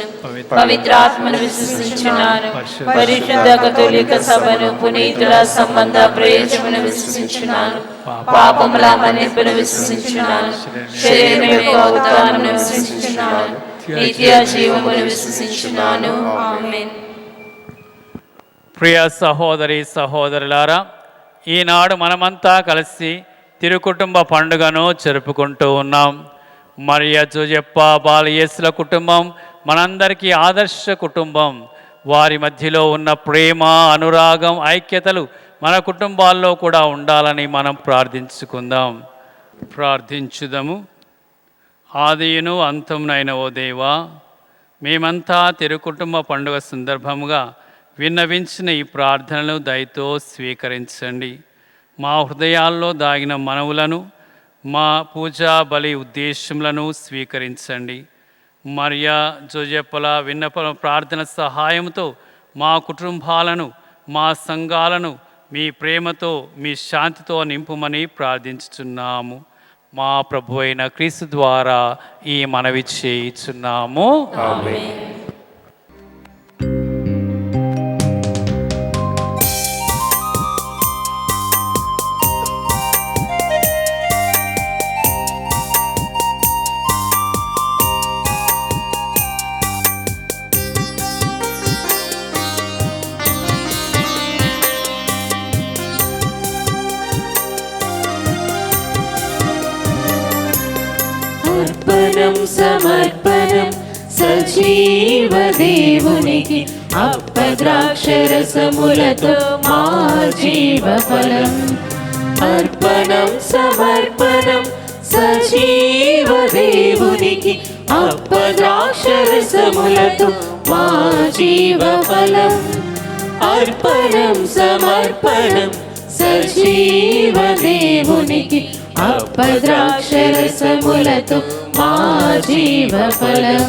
పవిత్రాత్మను విశ్వసించున్నాను. పరిశుద్ధ కథోలిక సభను, పునీతుల సంబంధ ప్రయోజనమును విశ్వసించున్నాను. పాపముల మన్నింపును విశ్వసించున్నాను. శరీరం యొక్క ఉత్థానమును విశ్వసించున్నాను. నిత్య జీవమును విశ్వసించున్నాను. ఆమేన్. ప్రియ సహోదరి సహోదరులారా, ఈనాడు మనమంతా కలిసి తిరుకుటుంబ పండుగను జరుపుకుంటూ ఉన్నాం. మరియ జోజెప్ప బాలయేసుల కుటుంబం మనందరికీ ఆదర్శ కుటుంబం. వారి మధ్యలో ఉన్న ప్రేమ, అనురాగం, ఐక్యతలు మన కుటుంబాల్లో కూడా ఉండాలని మనం ప్రార్థించుకుందాం. ప్రార్థించుదాము. ఆదియును అంతమునైన ఓ దేవా, మేమంతా తిరుకుటుంబ పండుగ సందర్భముగా విన్నవించిన ఈ ప్రార్థనలు దయతో స్వీకరించండి. మా హృదయాల్లో దాగిన మనవులను, మా పూజా బలి ఉద్దేశములను స్వీకరించండి. మరియా జోజెప్పల విన్నప ప్రార్థన సహాయంతో మా కుటుంబాలను, మా సంఘాలను మీ ప్రేమతో, మీ శాంతితో నింపుమని ప్రార్థించుచున్నాము. మా ప్రభు అయిన క్రీస్తు ద్వారా ఈ మనవి చేయుచున్నాము. ఆమేన్. సమర్పణం సజీవ దేవునికి అప్పద్రాక్షరసములతో మా జీవ ఫలం. అర్పణం సమర్పణం సజీవ దేవునికి అప్పద్రాక్షరసములతో మా జీవ ఫలం. అర్పణం సమర్పణం సజీవ దేవునికి అప్పద్రాక్షరసములతో మా జీవ ఫలం.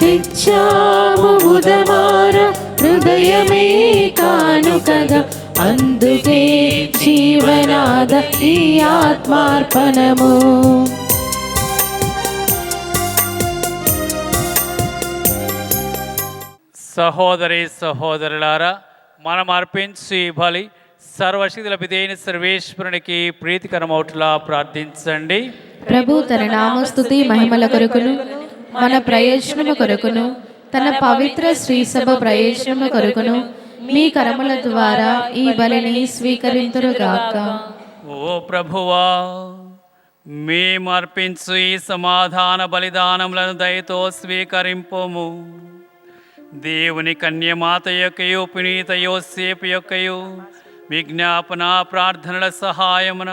తెచ్చాము ఉదమాన హృదయమే కానుకగా, అందుకే జీవనాద ఈ ఆత్మార్పణము. సహోదరి సహోదరులారా, మనం అర్పించి ఈ బలి సర్వశక్తుల పితైన సర్వేశ్వరునికి ప్రీతికరమౌట్లా ప్రార్థించండి. ప్రభు తన నామస్తుతి మహిమల కొరకును మన ప్రయోజనము కొరకును తన పవిత్ర శ్రీసభ ప్రయోజనము కొరకును మీ కరముల ద్వారా ఈ బలిని స్వీకరింతురుగాక. ఓ ప్రభువా, మేము అర్పించు ఈ సమాధాన బలిదానములను దయతో స్వీకరింపుము. దేవుని కన్యమాత యొక్కయు పునీత యోసేపు యొక్కయు విజ్ఞాపన ప్రార్థనల సహాయమున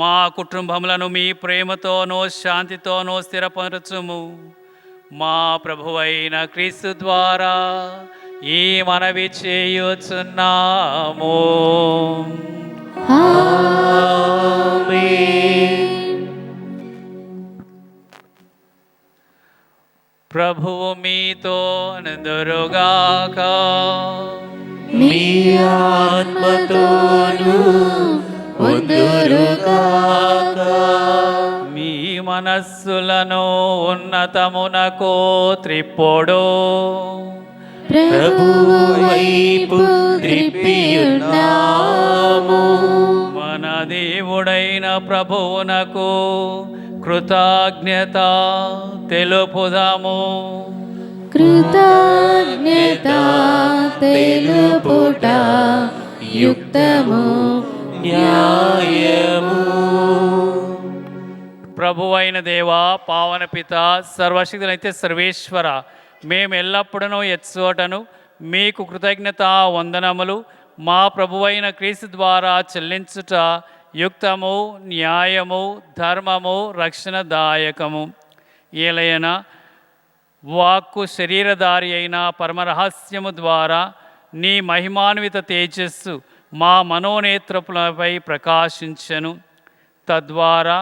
మా కుటుంబములను మీ ప్రేమతోనో శాంతితోనో స్థిరపరచుము. మా ప్రభువైన క్రీస్తు ద్వారా ఈ మనవి చేయుచున్నాము. ప్రభువు మీతో నదురుగాక. మీ ఆత్మతోను ఉందురుగాక. మీ మనస్సులను ఉన్నతమునకు త్రిప్పుడు ప్రభువు వైపు త్రిప్పియున్నాము. మన దేవుడైన ప్రభువునకు కృతజ్ఞత తెలుపుదాము. కృతజ్ఞత తెలుపుట యుక్తము న్యాయము. ప్రభువైన దేవా, పావన పిత, సర్వశక్తులైతే సర్వేశ్వర, మేము ఎల్లప్పుడూ ఎచ్చోటను మీకు కృతజ్ఞత వందనములు మా ప్రభువైన క్రీస్తు ద్వారా చెల్లించుట యుక్తము న్యాయము ధర్మము రక్షణదాయకము. ఏలయన వాక్కు శరీరధారి అయిన పరమరహస్యము ద్వారా నీ మహిమాన్విత తేజస్సు మా మనోనేత్రపులపై ప్రకాశించెను. తద్వారా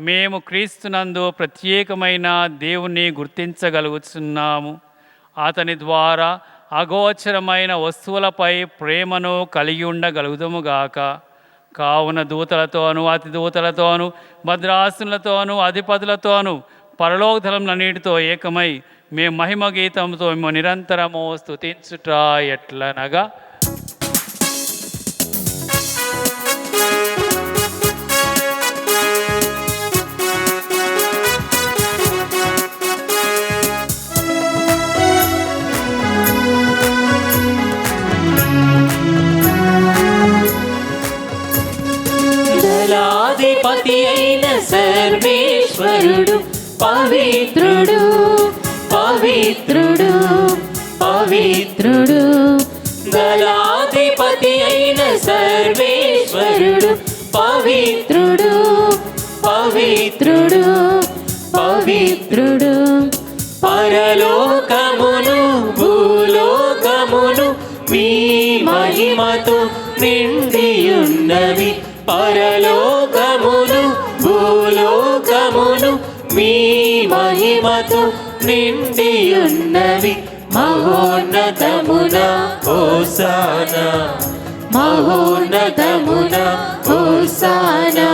మేము క్రీస్తునందు ప్రత్యేకమైన దేవుణ్ణి గుర్తించగలుగుతున్నాము. అతని ద్వారా అగోచరమైన వస్తువులపై ప్రేమను కలిగి ఉండగలుగుతాముగాక. కావున దూతలతోనూ అతి దూతలతోనూ భద్రాసులతోనూ అధిపతులతోనూ పరలోకధలములన్నిటితో ఏకమై మేము మహిమ గీతంతో మేము నిరంతరము స్తుతించుట ఎట్లనగా, దళాధిపతి అయిన సర్వేశ్వరుడు పవిత్రుడు పవిత్రుడు పవిత్రుడు. దళాధిపతి అయిన సర్వేశ్వరుడు పవిత్రుడు పవిత్రుడు పవిత్రుడు. పరలోకమును భూలోకమును మీ మహిమతో నిండియున్నవి. పరలోకమును భూలోకమును మీ మహిమతో నిండియున్నవి. మహోన్నతమున హోసానా మహోన్నతమున హోసానా.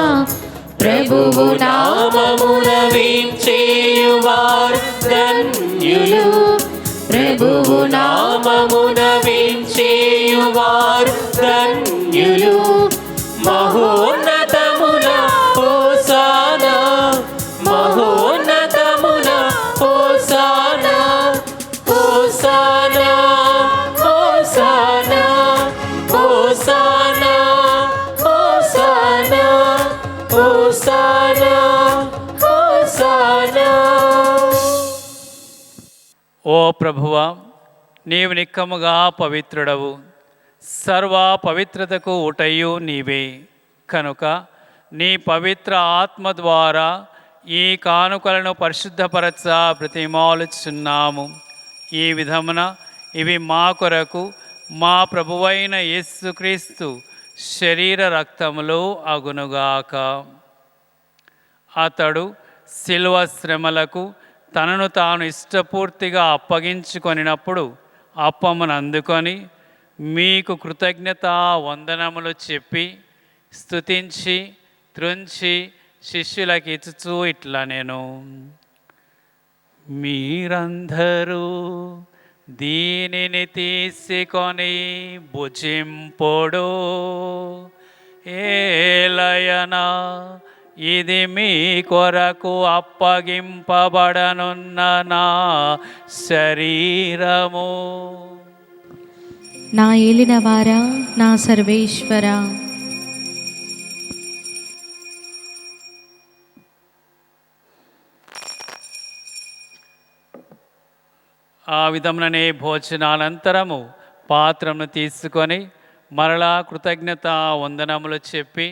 ప్రభువు నామమున వీంచేయువారు ధన్యులు. ప్రభువు నామమున వీంచేయువారు ధన్యులు. మహో హోసానా హోసానా. ఓ ప్రభువా, నీవు నిక్కముగా పవిత్రుడవు, సర్వ పవిత్రతకు ఊటయు నీవే. కనుక నీ పవిత్ర ఆత్మ ద్వారా ఈ కానుకలను పరిశుద్ధపరచ ప్రతిమాలుచున్నాము. ఈ విధమున ఇవి మా కొరకు మా ప్రభువైన యేసుక్రీస్తు శరీర రక్తములు అగునుగాక. అతడు శిలువ శ్రమలకు తనను తాను ఇష్టపూర్తిగా అప్పగించుకొనినప్పుడు అప్పమును అందుకొని మీకు కృతజ్ఞత వందనములు చెప్పి స్తుతించి త్రుంచి శిష్యులకు ఇచ్చుచూ ఇట్లా నేను, మీరందరూ దీనిని తీసుకొని భుజింపుడు, ఏలయనా ఇది మీ కొరకు అప్పగింపబడనున్న నా శరీరము. నా ఏలినవారా, నా సర్వేశ్వర, ఆ విధముననే భోజనానంతరము పాత్రను తీసుకొని మరలా కృతజ్ఞత వందనములు చెప్పి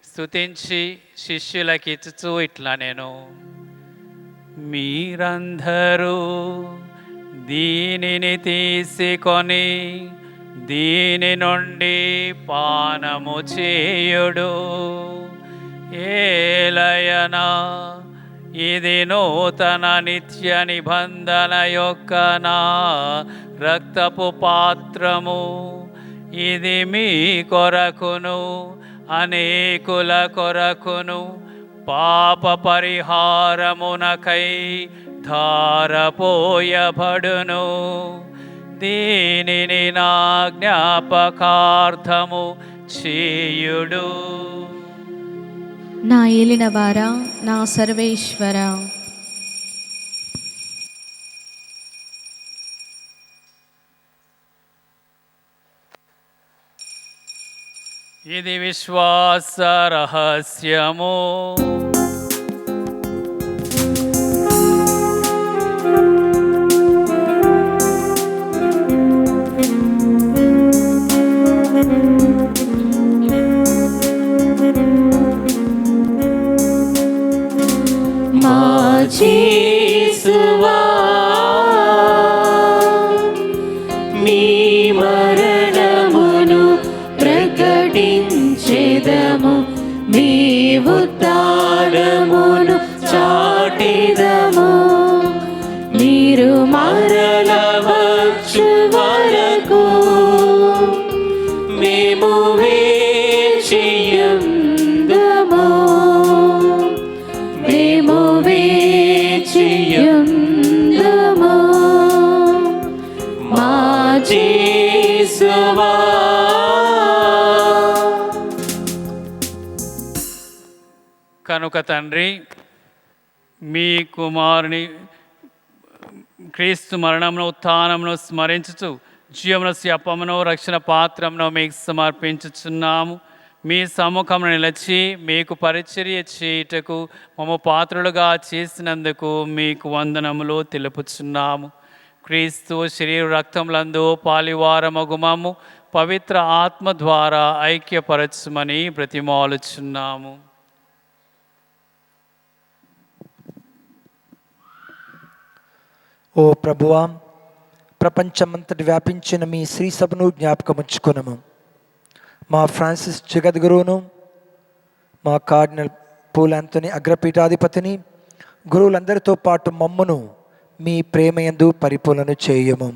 స్తుతించి శిష్యులకి ఇచ్చుచూ ఇట్లా నేను, మీరందరూ దీనిని తీసుకొని దీని నుండి పానము చేయుడు, ఏలయనా ఇది నూతన నిత్య నిబంధన యొక్క నా రక్తపు పాత్రము. ఇది మీ కొరకును అనేకుల కొరకును పాప పరిహారమునకై ధారపోయబడును. దీనిని నా జ్ఞాపకార్థము చేయుడు. నా ఏలినవారా, నా సర్వేశ్వర, ఇది విశ్వాస రహస్యము. మా యేసువా, మీ మరణమును ప్రకటించెదము, మీ ఉత్థానమును చాటెదము. మీరు మరల వచ్చు వరకు మేము వేచియుందుము, మేము వేచియుందుము. మా యేసువా. కనుక తండ్రి, మీ కుమారుని క్రీస్తు మరణమును ఉత్థానమును స్మరించుచు జీవమున అప్పమును రక్షణ పాత్రమును మీకు సమర్పించుచున్నాము. మీ సముఖమును నిలిచి మీకు పరిచర్య చేయుటకు మమ్ము పాత్రులుగా చేసినందుకు మీకు వందనములు తెలుపుచున్నాము. క్రీస్తు శరీర రక్తములందు పాలివారమగు మమ్ము పవిత్ర ఆత్మ ద్వారా ఐక్యపరచుమని బ్రతిమాలుచున్నాము. ఓ ప్రభువా, ప్రపంచమంతటి వ్యాపించిన మీ శ్రీ సభను జ్ఞాపకముంచుకునము. మా ఫ్రాన్సిస్ జగద్గురువును, మా కార్డినల్ పూల్ యాంథనీ అగ్రపీఠాధిపతిని, గురువులందరితో పాటు మమ్మును మీ ప్రేమయందు పరిపూర్ణ చేయము.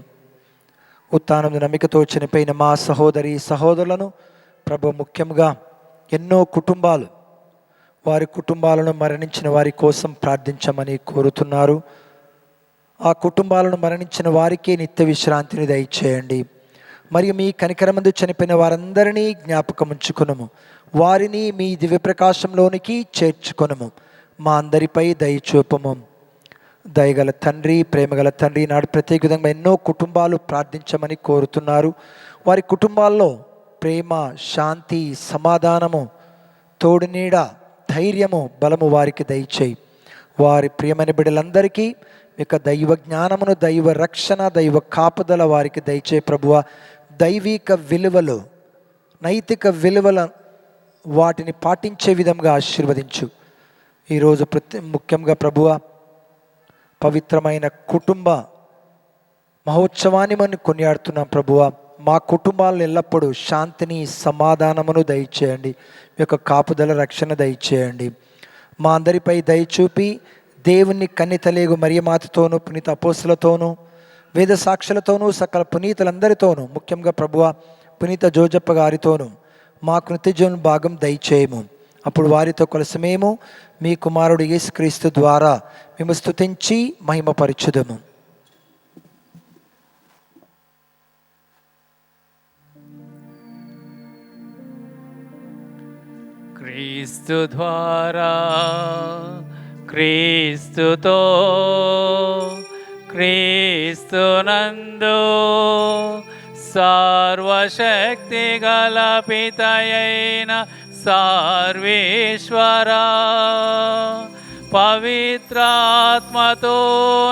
ఉత్థానం నమ్మికతో చనిపోయిన మా సహోదరి సహోదరులను ప్రభు, ముఖ్యంగా ఎన్నో కుటుంబాలు వారి కుటుంబాలను మరణించిన వారి కోసం ప్రార్థించమని కోరుతున్నారు. ఆ కుటుంబాలను మరణించిన వారికే నిత్య విశ్రాంతిని దయచేయండి. మరియు మీ కనికరమందు చనిపోయిన వారందరినీ జ్ఞాపకముంచుకునము, వారిని మీ దివ్యప్రకాశంలోనికి చేర్చుకొనము. మా అందరిపై దయచూపము. దయగల తండ్రి, ప్రేమగల తండ్రి, నాడు ప్రత్యేక విధంగా ఎన్నో కుటుంబాలు ప్రార్థించమని కోరుతున్నారు. వారి కుటుంబాల్లో ప్రేమ, శాంతి, సమాధానము, తోడునీడ, ధైర్యము బలము వారికి దయచేయి. వారి ప్రియమైన బిడ్డలందరికీ ఇక దైవ జ్ఞానమును, దైవ రక్షణ, దైవ కాపుదల వారికి దయచేయి ప్రభువ. దైవిక విలువలు, నైతిక విలువల వాటిని పాటించే విధంగా ఆశీర్వదించు. ఈరోజు ముఖ్యంగా ప్రభువ పవిత్రమైన కుటుంబ మహోత్సవాన్ని మనం కొనియాడుతున్నాం ప్రభువ. మా కుటుంబాలను ఎల్లప్పుడూ శాంతిని, సమాధానమును దయచేయండి. మీ యొక్క కాపుదల, రక్షణ దయచేయండి. మా అందరిపై దయచూపి దేవుని కన్నితలేగు మరియమాతతోనూ, పునీత అపోస్తులతోనూ, వేద సాక్షులతోనూ, సకల పునీతులందరితోనూ, ముఖ్యంగా ప్రభువ పునీత జోజప్ప గారితోనూ మాకు నిత్యజీవన భాగం దయచేయము. అప్పుడు వారితో కలిసి మేము మీ కుమారుడు యేసుక్రీస్తు ద్వారా మేము స్తుతించి మహిమపరచుదము. క్రీస్తు ద్వారా, క్రీస్తుతో, క్రీస్తునందు సర్వశక్తి గల పితయైన సర్వేశ్వరా, పవిత్రాత్మతో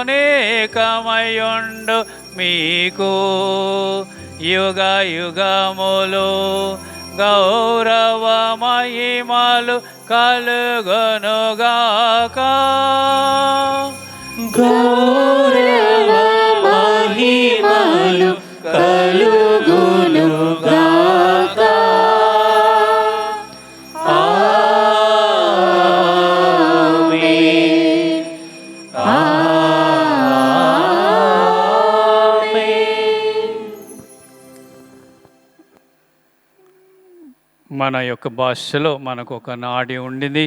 నేకమయుండు మీకు యుగ యుగములు గౌరవ మహిమలు కలుగునుగాక. గౌరవ మహిమలు కలుగునుగాక. ఆమేన్. ఆమేన్. మన యొక్క భాషలో మనకు ఒక నాడి ఉండింది,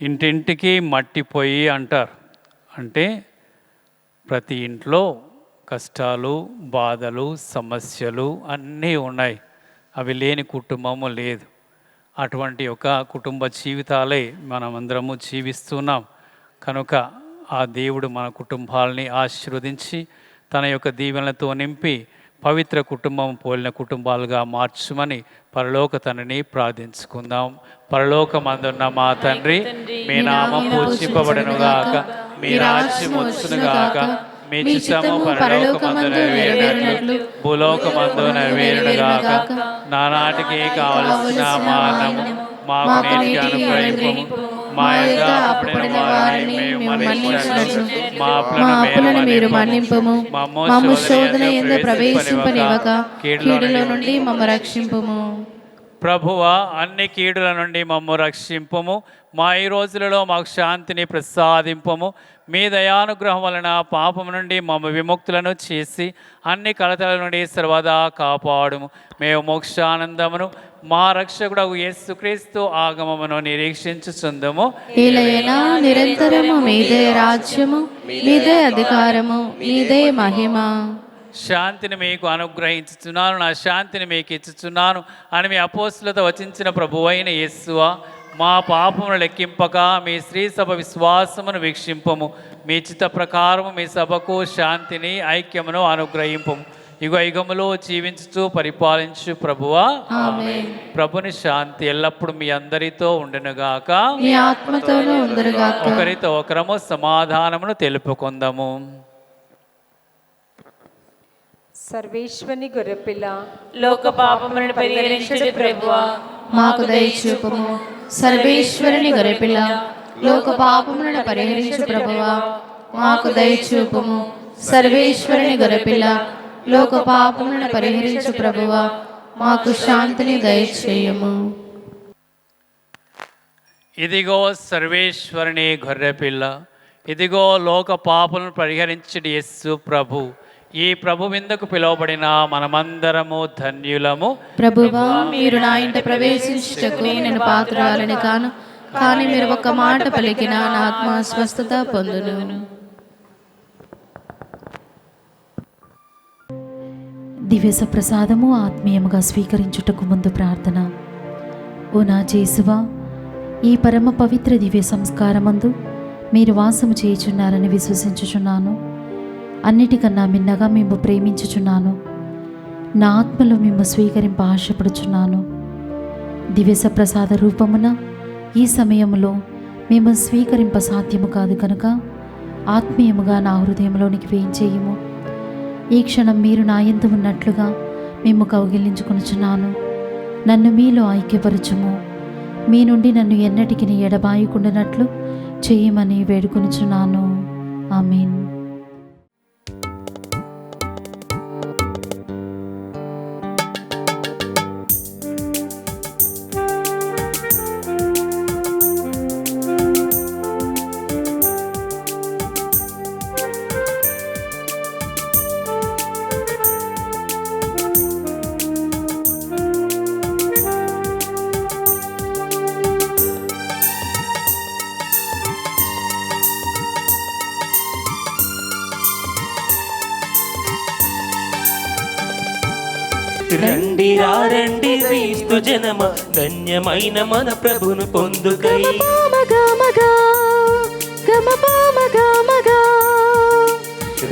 ఇంటింటికి మట్టి పొయ్యి అంటారు. అంటే ప్రతి ఇంట్లో కష్టాలు, బాధలు, సమస్యలు అన్నీ ఉన్నాయి. అవి లేని కుటుంబము లేదు. అటువంటి ఒక కుటుంబ జీవితాలే మనమందరము జీవిస్తున్నాం. కనుక ఆ దేవుడు మన కుటుంబాలని ఆశీర్వదించి తన యొక్క దీవెనలతో నింపి పవిత్ర కుటుంబం పోలిన కుటుంబాలుగా మార్చుమని పరలోక తండ్రిని ప్రార్థించుకుందాం. పరలోకమందున్న మా తండ్రి, మీ నామం పూజింపబడునుగాక, మీ రాజ్యం వచ్చునుగాక, మీ చిత్తము పరలోకమందు నెరవేరునట్లు భూలోకమందు నెరవేరునుగాక. నానాటికి కావలసిన మా అన్నము మాకు నేటికి అనుగ్రహింపుము. మా యొక్క అప్పుడైన వారిని మేము మన్నించినట్లు మా అప్పులను మీరు మన్నింపుము. మమ్ము శోధన యందు ప్రవేశింపనివ్వక కీడులో నుండి మమ్ము రక్షింపుము. ప్రభువా, అన్ని కీడుల నుండి మమ్ము రక్షింపుము. మా ఈ రోజులలో మాకు శాంతిని ప్రసాదింపము. మీ దయానుగ్రహం వలన పాపం నుండి మమ్మ విముక్తులను చేసి అన్ని కలతల నుండి సర్వదా కాపాడుము. మేము మోక్షానందమును మా రక్షకుడగు యేసుక్రీస్తు ఆగమమును నిరీక్షించుచుందుము. ఇలయనా నిరంతరము మీదే రాజ్యము, మీదే అధికారము, మీదే మహిమ. శాంతిని మీకు అనుగ్రహించుచున్నాను, నా శాంతిని మీకు ఇచ్చుచున్నాను అని మీ అపోస్తులతో వచించిన ప్రభువైన యేసువా, మా పాపమును లెక్కింపక మీ శ్రీ సభ విశ్వాసమును వీక్షింపము. మీ చిత్త ప్రకారము మీ సభకు శాంతిని, ఐక్యమును అనుగ్రహింపము. యుగ యుగములో జీవించుచు పరిపాలించు ప్రభువా, ఆమేన్. ప్రభుని శాంతి ఎల్లప్పుడు మీ అందరితో ఉండునుగాక, మీ ఆత్మతోనూ ఉండునుగాక. ఒకరితో ఒకరము సమాధానమును తెలుపుకుందాము. సర్వేశ్వని గొర్రెపిల్ల, లోక పాపములను పరిహరించుడు ప్రభువా, మాకు దయచూపుము. సర్వేశ్వరుని గొర్రెపిల్ల, లోక పాపములను పరిహరించు ప్రభువా, మాకు దయచూపుము. సర్వేశ్వరుని గొర్రెపిల్ల, లోక పాపములను పరిహరించు ప్రభువా, మాకు శాంతిని దయచేయము. ఇదిగో సర్వేశ్వరుని గొర్రెపిల్ల, ఇదిగో లోక పాపలను పరిహరించుడి యేసు ప్రభు. ఈ ప్రభు విందుకు పిలువబడిన మనమందరము ధన్యులము. ప్రభువా, మీరు నా ఇంట ప్రవేశించుటకు నేను పాత్రురాలిని కాను, కానీ మీరు ఒక్క మాట పలికిన నా ఆత్మ స్వస్థత పొందును. దివ్య ప్రసాదము ఆత్మీయముగా స్వీకరించుటకు ముందు ప్రార్థన. ఓ నా జేసువా, ఈ పరమ పవిత్ర దివ్య సంస్కారమందు మీరు వాసము చేయుచున్నారని విశ్వసించుచున్నాను. అన్నిటికన్నా మిన్నగా మేము ప్రేమించుచున్నాను. నా ఆత్మలో మేము స్వీకరింప ఆశపడుచున్నాను. దివ్య ప్రసాద రూపమున ఈ సమయంలో మేము స్వీకరింప సాధ్యము కాదు కనుక ఆత్మీయముగా నా హృదయంలోనికి వేయించేయము. ఈ క్షణం మీరు నా యందు ఉన్నట్లుగా మేము కౌగిలించుకొనుచున్నాను. నన్ను మీలో ఐక్యపరచుము. మీ నుండి నన్ను ఎన్నటికి ఎడబాయకుండానట్లు చేయమని వేడుకొనుచున్నాను. ఆమేన్. రండి రండి క్రీస్తు జనమ, ధన్యమైన మన ప్రభును పొందుకై.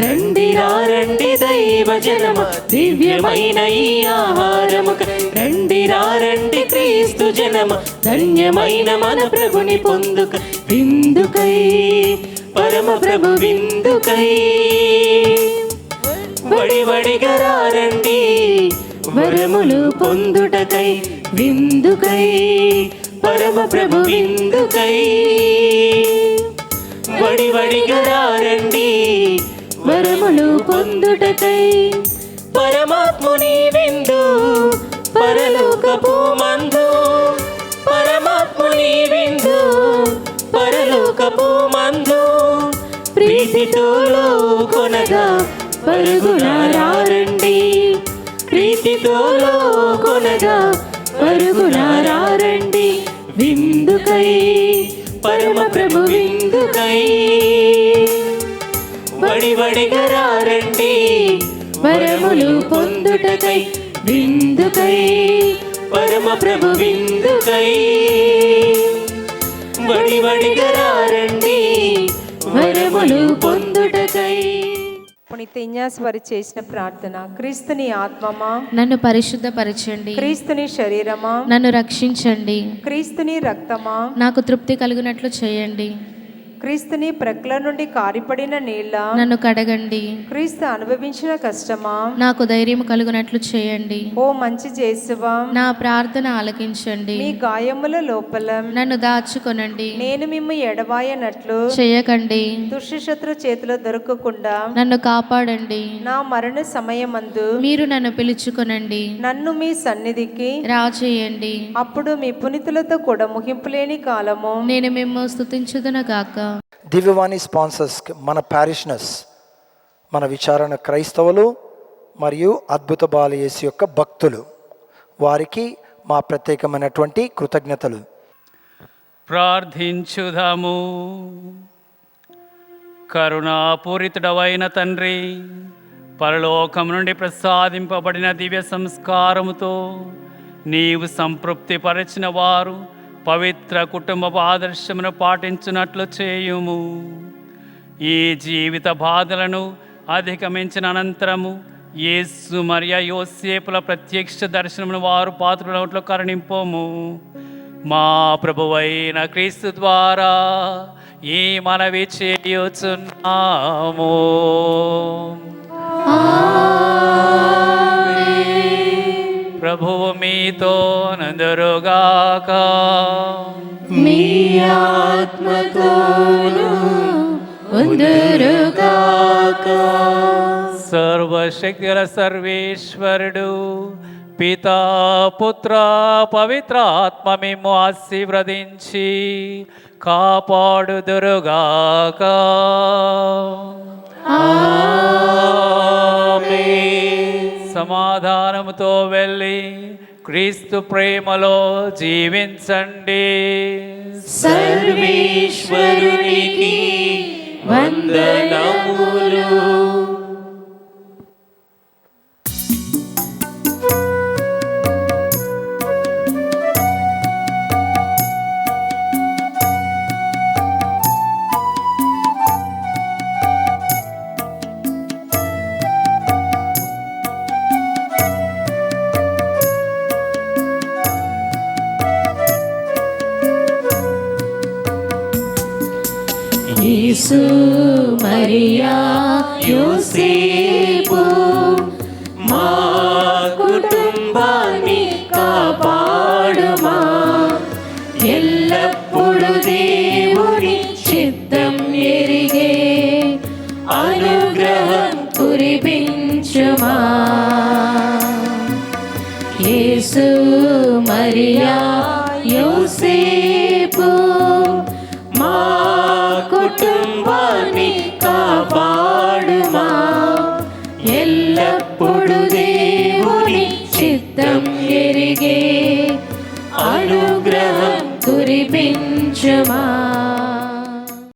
రండి రండి దైవ జనమ, దివ్యమైన ఈ ఆహారముకై. రండి రండి క్రీస్తు జనమ, ధన్యమైన మన ప్రభుని పొందుకై. విందుకై పరమ ప్రభు విందుకై, వడివడిగా రండి వరములు పొందుటకై. విందుకై పరమ ప్రభు విందుకై, వడివడిగా రండి వరములు పొందుటకై. పరమాత్ముని విందు పరలోకపు మందు, పరమాత్ముని విందు పరలోకపు మందు. ప్రీతితో కొనగా పరుగులారా రండి, ప్రీతితో కొనగా పరుగులారా రండి. విందుకై పరమ ప్రభు విందుకై, వడివడిగా రండి వరములు పొందుటకై. విందుకై పరమ ప్రభు విందుకై, వడివడిగా రండి వరములు పొందుటకై. పునీత ఇగ్నాస్ వారు చేసిన ప్రార్థన. క్రీస్తుని ఆత్మమా నన్ను పరిశుద్ధపరచండి, క్రీస్తుని శరీరమా నన్ను రక్షించండి, క్రీస్తుని రక్తమా నాకు తృప్తి కలిగినట్లు చేయండి, క్రీస్తుని ప్రక్కల నుండి కారిపడిన నీళ్ళ నన్ను కడగండి, క్రీస్తు అనుభవించిన కష్టమా నాకు ధైర్యం కలుగునట్లు చేయండి. ఓ మంచి యేసువా, నా ప్రార్థన ఆలకించండి, మీ గాయముల లోపల నన్ను దాచుకొనండి, నేను మిమ్ము ఎడబాయనట్లు చేయకండి, దుష్టశత్రు చేతిలో దొరకకుండా నన్ను కాపాడండి, నా మరణ సమయమందు మీరు నన్ను పిలుచుకొనండి, నన్ను మీ సన్నిధికి రాచేయండి. అప్పుడు మీ పునీతులతో కూడా ముగింపులేని కాలము నేను మిమ్ము స్తుతించుదునగాక. దివ్యవాణి స్పాన్సర్స్, మన పారిషనర్స్, మన విచారణ క్రైస్తవులు మరియు అద్భుత బాలయేసు యొక్క భక్తులు, వారికి మా ప్రత్యేకమైనటువంటి కృతజ్ఞతలు. ప్రార్థించుదాము. కరుణాపూరితుడవైన తండ్రి, పరలోకం నుండి ప్రసాదింపబడిన దివ్య సంస్కారముతో నీవు సంతృప్తి పరిచిన వారు పవిత్ర కుటుంబ ఆదర్శమును పాటించున్నట్లు చేయుము. ఈ జీవిత బాధలను అధిగమించిన అనంతరము యేసు మరియ యోసేపుల ప్రత్యక్ష దర్శనమును వారు పాత్రలో కరుణింపము. మా ప్రభువైన క్రీస్తు ద్వారా ఈ మనవి చేయుచున్నాము. ప్రభువు మీతో నందరుగాక. మీ ఆత్మతోను ఉందురుగాక. సర్వశక్తిగల సర్వేశ్వరుడు పితా పుత్ర పవిత్ర ఆత్మ మేము ఆశీర్వదించి కాపాడుదురుగాక. సమాధానముతో వెళ్ళి క్రీస్తు ప్రేమలో జీవించండి. సర్వేశ్వరునికి వందనములు. యేసు మరియా యోసేపు మా కుటుంబాన్ని కాపాడుమా. ఎల్లప్పుడు దేవుని చిత్తం ఎరిగే అనుగ్రహం కురిపించుమా. యేసు మరియా యోసేపు మా కుటుంబాన్ని కాపాడుమా. ఎల్లప్పుడు దేవుని చిత్తం ఎరిగే అనుగ్రహం కురిపించుమా.